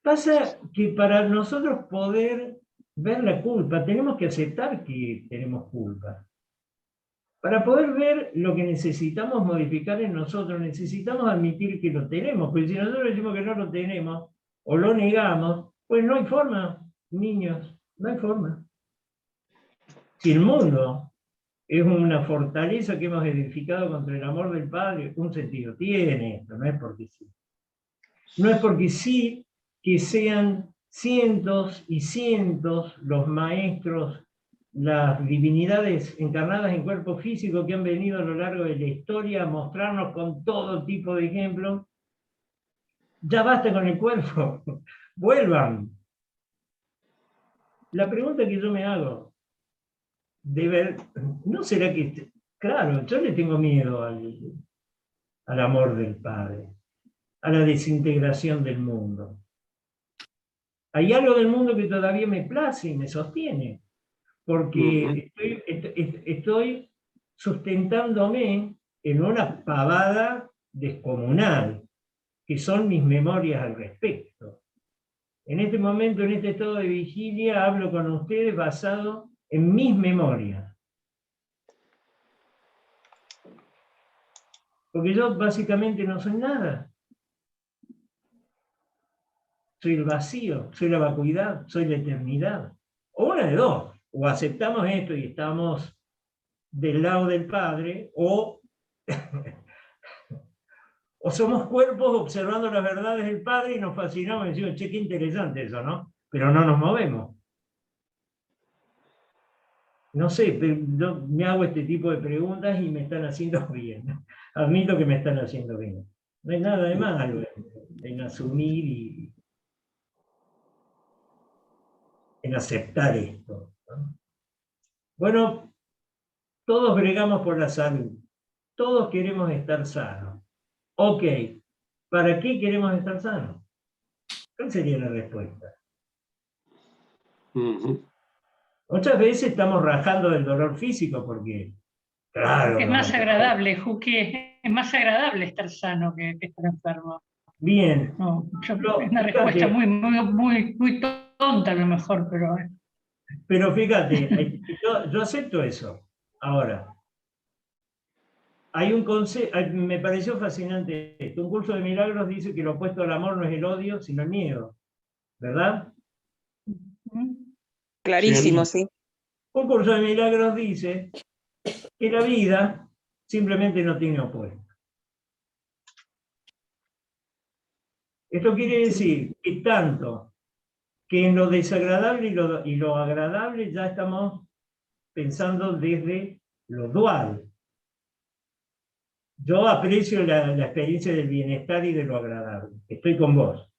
Pasa que para nosotros poder ver la culpa, tenemos que aceptar que tenemos culpa. Para poder ver lo que necesitamos modificar en nosotros, necesitamos admitir que lo tenemos, porque si nosotros decimos que no lo tenemos, o lo negamos, pues no hay forma, niños, no hay forma. Si el mundo es una fortaleza que hemos edificado contra el amor del Padre, un sentido tiene esto, no es porque sí. No es porque sí que sean cientos y cientos los maestros, las divinidades encarnadas en cuerpo físico que han venido a lo largo de la historia a mostrarnos con todo tipo de ejemplos. Ya basta con el cuerpo, vuelvan. La pregunta que yo me hago, ¿no será que, claro, yo le tengo miedo al amor del Padre, a la desintegración del mundo? Hay algo del mundo que todavía me place y me sostiene, porque estoy sustentándome en una pavada descomunal, que son mis memorias al respecto. En este momento, en este estado de vigilia, hablo con ustedes basado en mis memorias. Porque yo básicamente no soy nada. Soy el vacío, soy la vacuidad, soy la eternidad. O una de dos, o aceptamos esto y estamos del lado del Padre, o O somos cuerpos observando las verdades del Padre y nos fascinamos y decimos, che, qué interesante eso, ¿no? Pero no nos movemos. No sé, pero yo me hago este tipo de preguntas y me están haciendo bien. Admito que me están haciendo bien. No hay nada de malo en asumir y en aceptar esto, ¿no? Bueno, todos bregamos por la salud. Todos queremos estar sanos. Ok, ¿para qué queremos estar sanos? ¿Cuál sería la respuesta? Muchas veces estamos rajando del dolor físico porque, claro... Porque es más agradable, Juki, es más agradable estar sano que estar enfermo. Bien. No, es una respuesta muy tonta a lo mejor, pero... Pero fíjate, yo acepto eso. Ahora, hay un concepto, me pareció fascinante esto. Un curso de milagros dice que lo opuesto al amor no es el odio, sino el miedo. ¿Verdad? Clarísimo, sí. Un curso de milagros dice que la vida simplemente no tiene opuesto. Esto quiere decir que tanto que en lo desagradable y lo agradable ya estamos pensando desde lo dual. Yo aprecio la experiencia del bienestar y de lo agradable. Estoy con vos.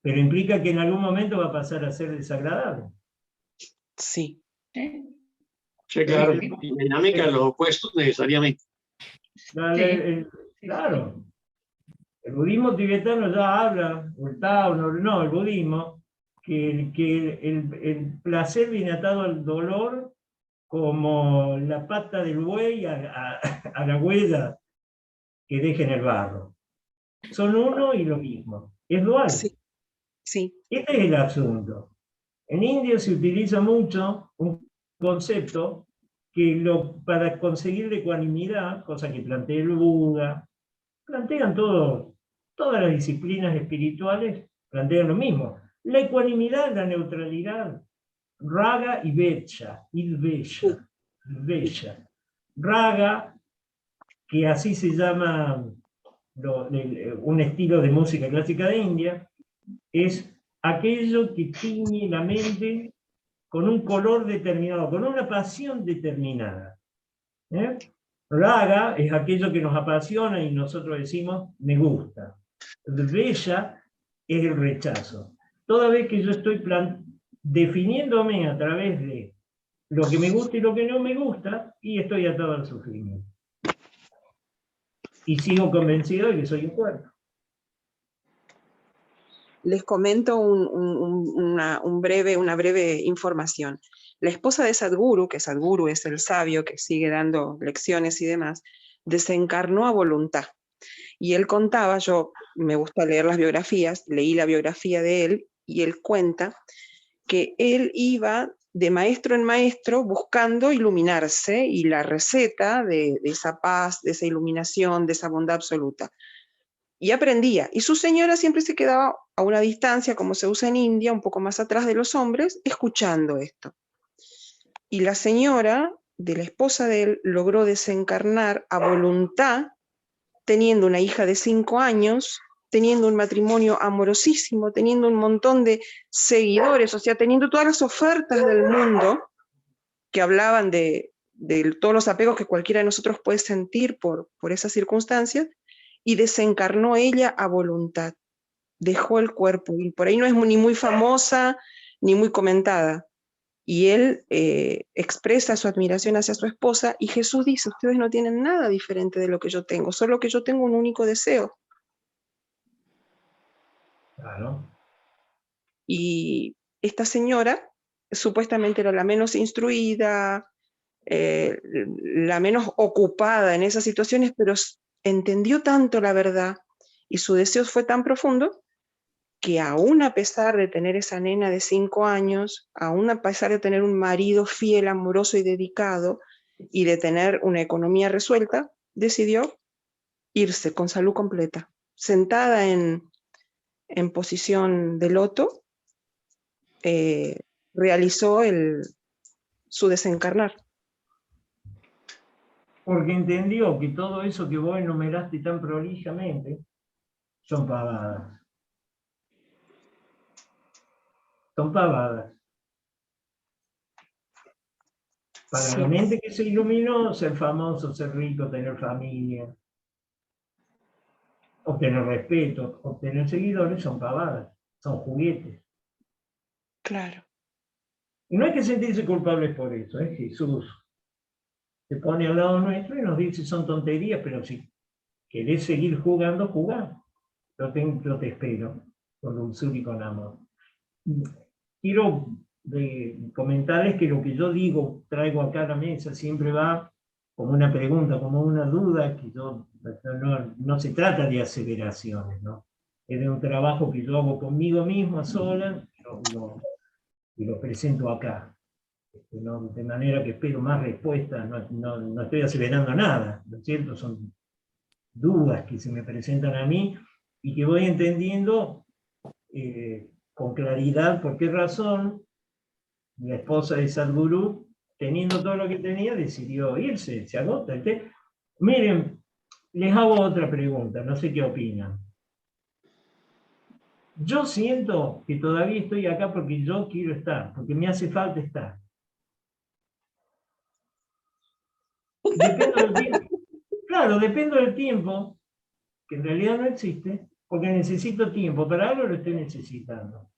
Pero implica que en algún momento va a pasar a ser desagradable. Sí. Sí, claro. Y la dinámica de los opuestos necesariamente. Claro. El budismo tibetano ya habla, el Tao, no, el budismo, que el placer viene atado al dolor como la pata del buey a la huella que deja en el barro. Son uno y lo mismo. Es dual. Sí. Sí. Este es el asunto. En India se utiliza mucho un concepto que para conseguir la ecuanimidad, cosa que plantea el Buda, plantean todas las disciplinas espirituales, plantean lo mismo. La ecuanimidad, la neutralidad, raga y vecha, raga, que así se llama un estilo de música clásica de India, es aquello que tiñe la mente con un color determinado, con una pasión determinada. Raga es aquello que nos apasiona y nosotros decimos, me gusta. Vesha es el rechazo. Toda vez que yo estoy definiéndome a través de lo que me gusta y lo que no me gusta, y estoy atado al sufrimiento. Y sigo convencido de que soy un cuerpo. Les comento una breve información. La esposa de Sadhguru, que Sadhguru es el sabio que sigue dando lecciones y demás, desencarnó a voluntad. Y él contaba, yo me gusta leer las biografías, leí la biografía de él, y él cuenta que él iba de maestro en maestro buscando iluminarse y la receta de esa paz, de esa iluminación, de esa bondad absoluta. Y aprendía. Y su señora siempre se quedaba a una distancia, como se usa en India, un poco más atrás de los hombres, escuchando esto. Y la señora, de la esposa de él, logró desencarnar a voluntad, teniendo una hija de 5 años, teniendo un matrimonio amorosísimo, teniendo un montón de seguidores, o sea, teniendo todas las ofertas del mundo que hablaban de todos los apegos que cualquiera de nosotros puede sentir por esas circunstancias, y desencarnó ella a voluntad. Dejó el cuerpo, y por ahí no es ni muy famosa, ni muy comentada. Y él expresa su admiración hacia su esposa, y Jesús dice, ustedes no tienen nada diferente de lo que yo tengo, solo que yo tengo un único deseo. Claro. Y esta señora, supuestamente era la menos instruida, la menos ocupada en esas situaciones, pero entendió tanto la verdad y su deseo fue tan profundo que aún a pesar de tener esa nena de 5 años, aún a pesar de tener un marido fiel, amoroso y dedicado, y de tener una economía resuelta, decidió irse con salud completa, sentada en posición de loto, realizó su desencarnar. Porque entendió que todo eso que vos enumeraste tan prolijamente son pavadas. Son pavadas. Para la mente que se iluminó, ser famoso, ser rico, tener familia, obtener respeto, obtener seguidores, son pavadas, son juguetes. Claro. Y no hay que sentirse culpables por eso, ¿eh? Jesús se pone al lado nuestro y nos dice, son tonterías, pero si querés seguir jugando, jugá. Yo te espero, con dulzura y con amor. Quiero comentarles que lo que yo digo, traigo acá a la mesa, siempre va como una pregunta, como una duda, que no se trata de aseveraciones, ¿no? Es de un trabajo que yo hago conmigo mismo, a solas, y lo presento acá. ¿No? De manera que espero más respuestas, no estoy aseverando nada, ¿no es cierto? Son dudas que se me presentan a mí y que voy entendiendo con claridad por qué razón la esposa de Sadhguru, teniendo todo lo que tenía, decidió irse, se agota. Miren, les hago otra pregunta, no sé qué opinan. Yo siento que todavía estoy acá porque yo quiero estar, porque me hace falta estar. Depende del tiempo. Claro, depende del tiempo, que en realidad no existe, porque necesito tiempo, para algo lo estoy necesitando.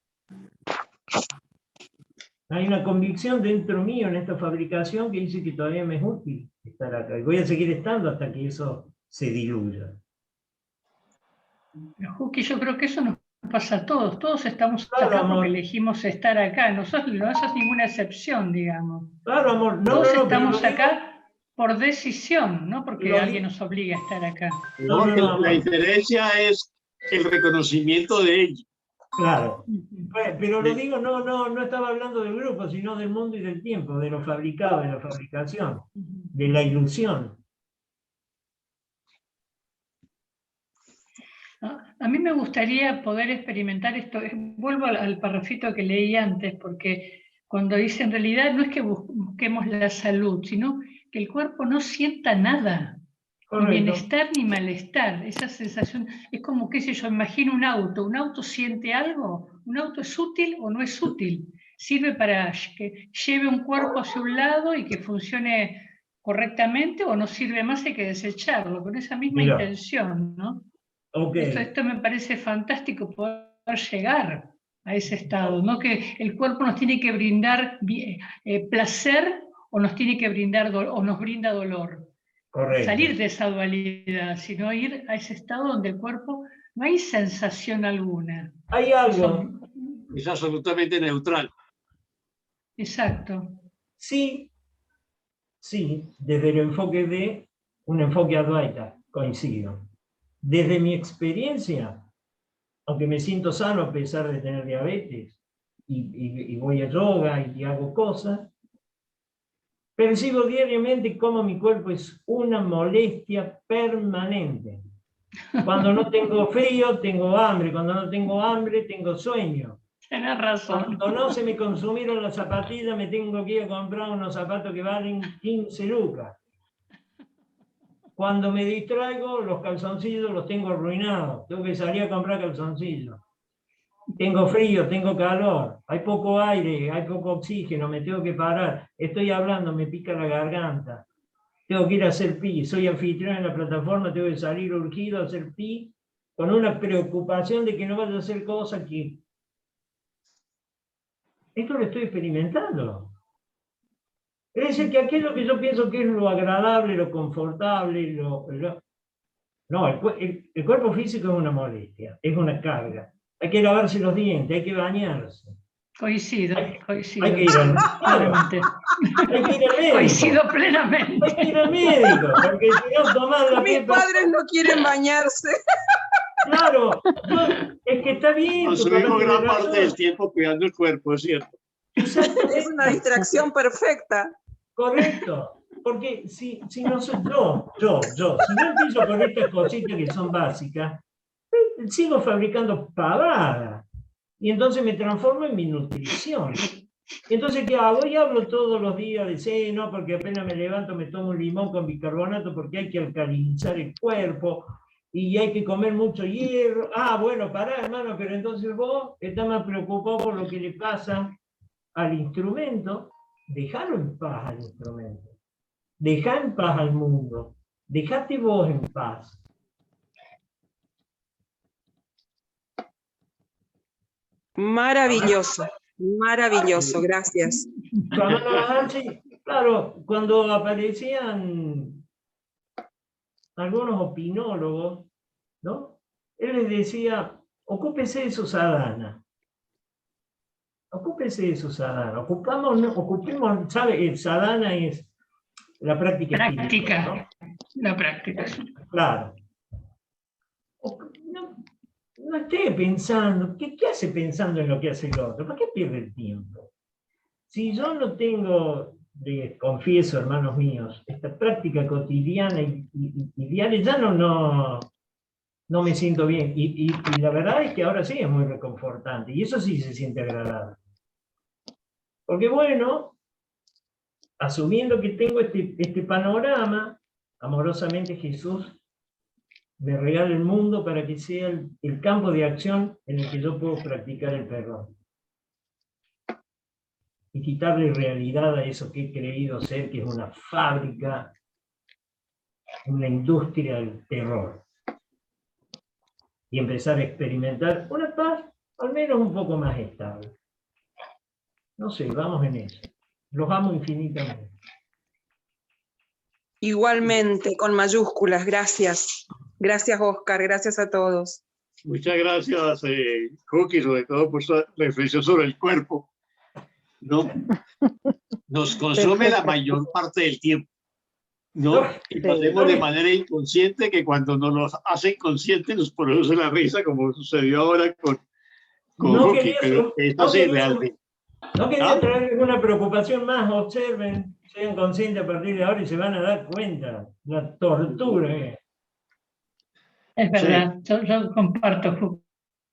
Hay una convicción dentro mío en esta fabricación que dice que todavía me es útil estar acá, y voy a seguir estando hasta que eso se diluya. Juki, yo creo que eso nos pasa a todos. Todos estamos Claro, acá amor. porque elegimos estar acá. No sos ninguna excepción, digamos. Claro, amor. Todos estamos acá por decisión, no porque alguien nos obliga a estar acá. La diferencia es el reconocimiento de ello. Claro. Pero lo digo, no estaba hablando del grupo, sino del mundo y del tiempo, de lo fabricado, de la fabricación, de la ilusión. A mí me gustaría poder experimentar esto. Vuelvo al parrafito que leí antes, porque cuando dice en realidad no es que busquemos la salud, sino que el cuerpo no sienta nada, ni bienestar ni malestar. Esa sensación es como, qué sé yo, imagino un auto siente algo, un auto es útil o no es útil, sirve para que lleve un cuerpo hacia un lado y que funcione correctamente, o no sirve más, hay que desecharlo, con esa misma intención, ¿no? Okay. Esto me parece fantástico, poder llegar a ese estado, no que el cuerpo nos tiene que brindar placer o nos tiene que brindar o nos brinda dolor. Correcto. Salir de esa dualidad, sino ir a ese estado donde el cuerpo no hay sensación alguna. Hay algo. Es absolutamente neutral. Exacto. Sí, desde el enfoque de un enfoque Advaita, coincido. Desde mi experiencia, aunque me siento sano a pesar de tener diabetes, y voy a yoga y hago cosas, percibo diariamente cómo mi cuerpo es una molestia permanente. Cuando no tengo frío, tengo hambre. Cuando no tengo hambre, tengo sueño. Tienes razón. Cuando no se me consumieron las zapatillas, me tengo que ir a comprar unos zapatos que valen 15 lucas. Cuando me distraigo, los calzoncillos los tengo arruinados. Tengo que salir a comprar calzoncillos. Tengo frío, tengo calor, hay poco aire, hay poco oxígeno, me tengo que parar. Estoy hablando, me pica la garganta. Tengo que ir a hacer pi. Soy anfitrión en la plataforma, tengo que salir urgido a hacer pi, con una preocupación de que no vaya a hacer cosas que... Esto lo estoy experimentando. Es decir, que aquello que yo pienso que es lo agradable, lo confortable, No, el cuerpo físico es una molestia, es una carga. Hay que lavarse los dientes, hay que bañarse. Coincido. Hay que ir al médico. Coincido plenamente. Hay que ir al médico, porque si no tomas la Mis padres no quieren bañarse. Claro, es que está bien. Consumimos gran parte del tiempo cuidando el cuerpo, es cierto. Es una distracción perfecta. Correcto, porque si no soy si no empiezo con estas cositas que son básicas, sigo fabricando pavadas y entonces me transformo en mi nutrición. Entonces, ¿qué hago? Y hablo todos los días de sí, no, porque apenas me levanto me tomo un limón con bicarbonato porque hay que alcalinizar el cuerpo y hay que comer mucho hierro. Ah, bueno, pará, hermano, pero entonces vos estás más preocupado por lo que le pasa al instrumento. Dejalo en paz al instrumento. Dejá en paz al mundo. Dejate vos en paz. Maravilloso, maravilloso, gracias. Claro, cuando aparecían algunos opinólogos, ¿no? Él les decía, ocúpese de su sadhana. Ocúpese de su sadhana. Ocupemos, ¿sabe? El sadhana es la práctica espiritual, ¿no? La práctica. Claro. No esté pensando, ¿qué hace pensando en lo que hace el otro? ¿Para qué pierde el tiempo? Si yo no tengo, les confieso, hermanos míos, esta práctica cotidiana y diaria, ya no me siento bien. Y la verdad es que ahora sí es muy reconfortante, y eso sí se siente agradable. Porque bueno, asumiendo que tengo este panorama, amorosamente Jesús me regala el mundo para que sea el campo de acción en el que yo puedo practicar el perdón. Y quitarle realidad a eso que he creído ser, que es una fábrica, una industria del terror. Y empezar a experimentar una paz al menos un poco más estable. No sé, vamos en eso. Los amo infinitamente. Igualmente, con mayúsculas, gracias. Gracias, Oscar, gracias a todos. Muchas gracias, Cookie, sobre todo por su reflexión sobre el cuerpo. ¿No? Nos consume la mayor parte del tiempo, ¿no? Y lo hacemos de manera inconsciente, que cuando nos lo hace inconsciente nos produce la risa, como sucedió ahora con Cookie, pero es así realmente. No quería traer ninguna preocupación más, observen, sean conscientes a partir de ahora y se van a dar cuenta la tortura. Es verdad, sí. yo comparto.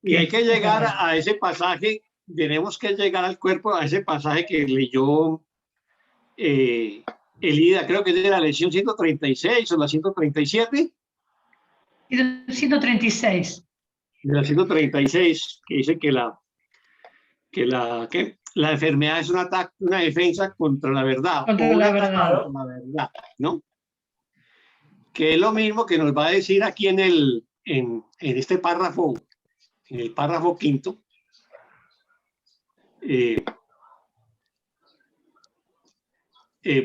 Y hay que llegar a ese pasaje, tenemos que llegar al cuerpo, a ese pasaje que leyó Elida, creo que es de la lección 136 o la 137. 136. De la 136, que dice que la enfermedad es un ataque, una defensa contra la verdad. Contra la verdad. Contra la verdad, ¿no? Que es lo mismo que nos va a decir aquí en este párrafo, en el párrafo quinto.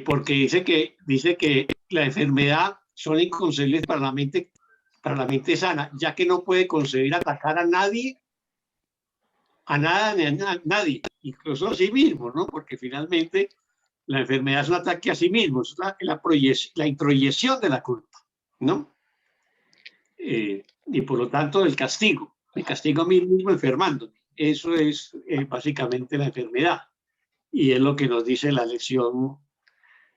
Porque dice que la enfermedad son inconcebibles para la mente sana, ya que no puede concebir atacar a nadie, a nada ni a nadie, incluso a sí mismo, ¿no? Porque finalmente la enfermedad es un ataque a sí mismo, es la introyección de la culpa, ¿no? Y por lo tanto el castigo a mí mismo enfermándome. Eso es básicamente la enfermedad. Y es lo que nos dice la lección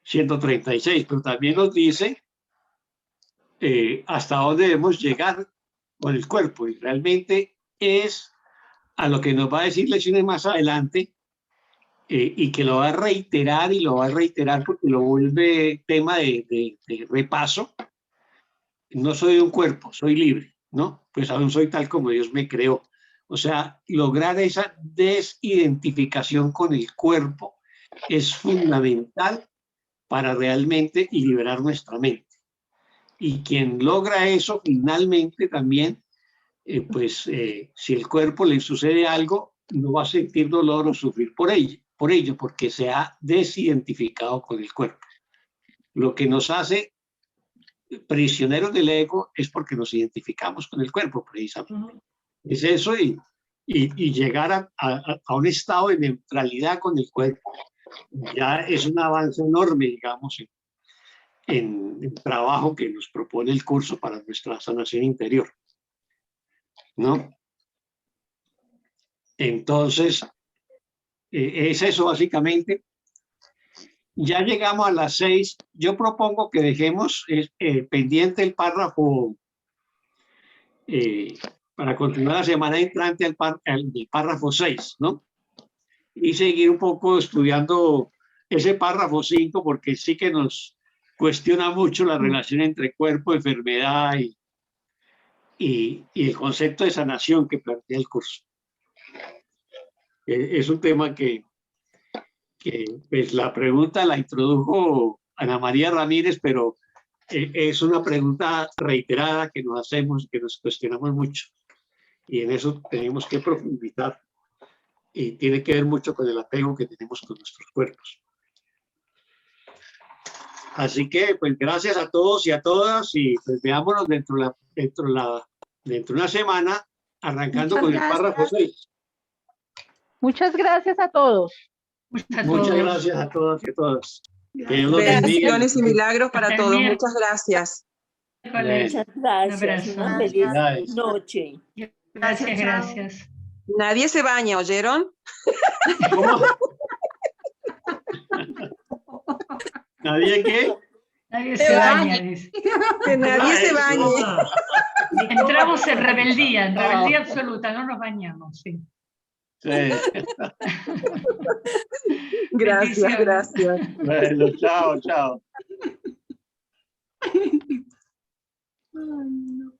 136, pero también nos dice hasta dónde debemos llegar con el cuerpo, y realmente es a lo que nos va a decir lecciones más adelante, y que lo va a reiterar y lo va a reiterar porque lo vuelve tema de repaso. No soy un cuerpo, soy libre, ¿no? Pues aún soy tal como Dios me creó. O sea, lograr esa desidentificación con el cuerpo es fundamental para realmente liberar nuestra mente. Y quien logra eso finalmente también, si el cuerpo le sucede algo, no va a sentir dolor o sufrir por ello, porque se ha desidentificado con el cuerpo. Lo que nos hace prisioneros del ego es porque nos identificamos con el cuerpo, precisamente. Es eso, y llegar a un estado de neutralidad con el cuerpo ya es un avance enorme, digamos, en el trabajo que nos propone el curso para nuestra sanación interior, ¿no? Entonces, es eso básicamente. Ya llegamos a las 6. Yo propongo que dejemos pendiente el párrafo para continuar la semana entrante del párrafo 6, ¿no? y seguir un poco estudiando ese párrafo 5, porque sí que nos cuestiona mucho la relación entre cuerpo, enfermedad y el concepto de sanación que plantea el curso. Es un tema que pues la pregunta la introdujo Ana María Ramírez, pero es una pregunta reiterada que nos hacemos, que nos cuestionamos mucho, y en eso tenemos que profundizar, y tiene que ver mucho con el apego que tenemos con nuestros cuerpos. Así que, pues, gracias a todos y a todas, y pues veámonos dentro de una semana, arrancando con el párrafo 6. Muchas gracias a todos. Muchas gracias a todos y a todas. Que Dios los bendiga. Bendiciones y milagros para todos. Muchas gracias. Muchas gracias. Una feliz noche. Gracias. Nadie se baña, ¿oyeron? ¿Cómo? ¿Nadie qué? Nadie se baña, dice. Que nadie se bañe. Entramos en rebeldía absoluta, no nos bañamos, sí. Sí. Gracias, gracias. Bueno, chao, chao. Ay, no.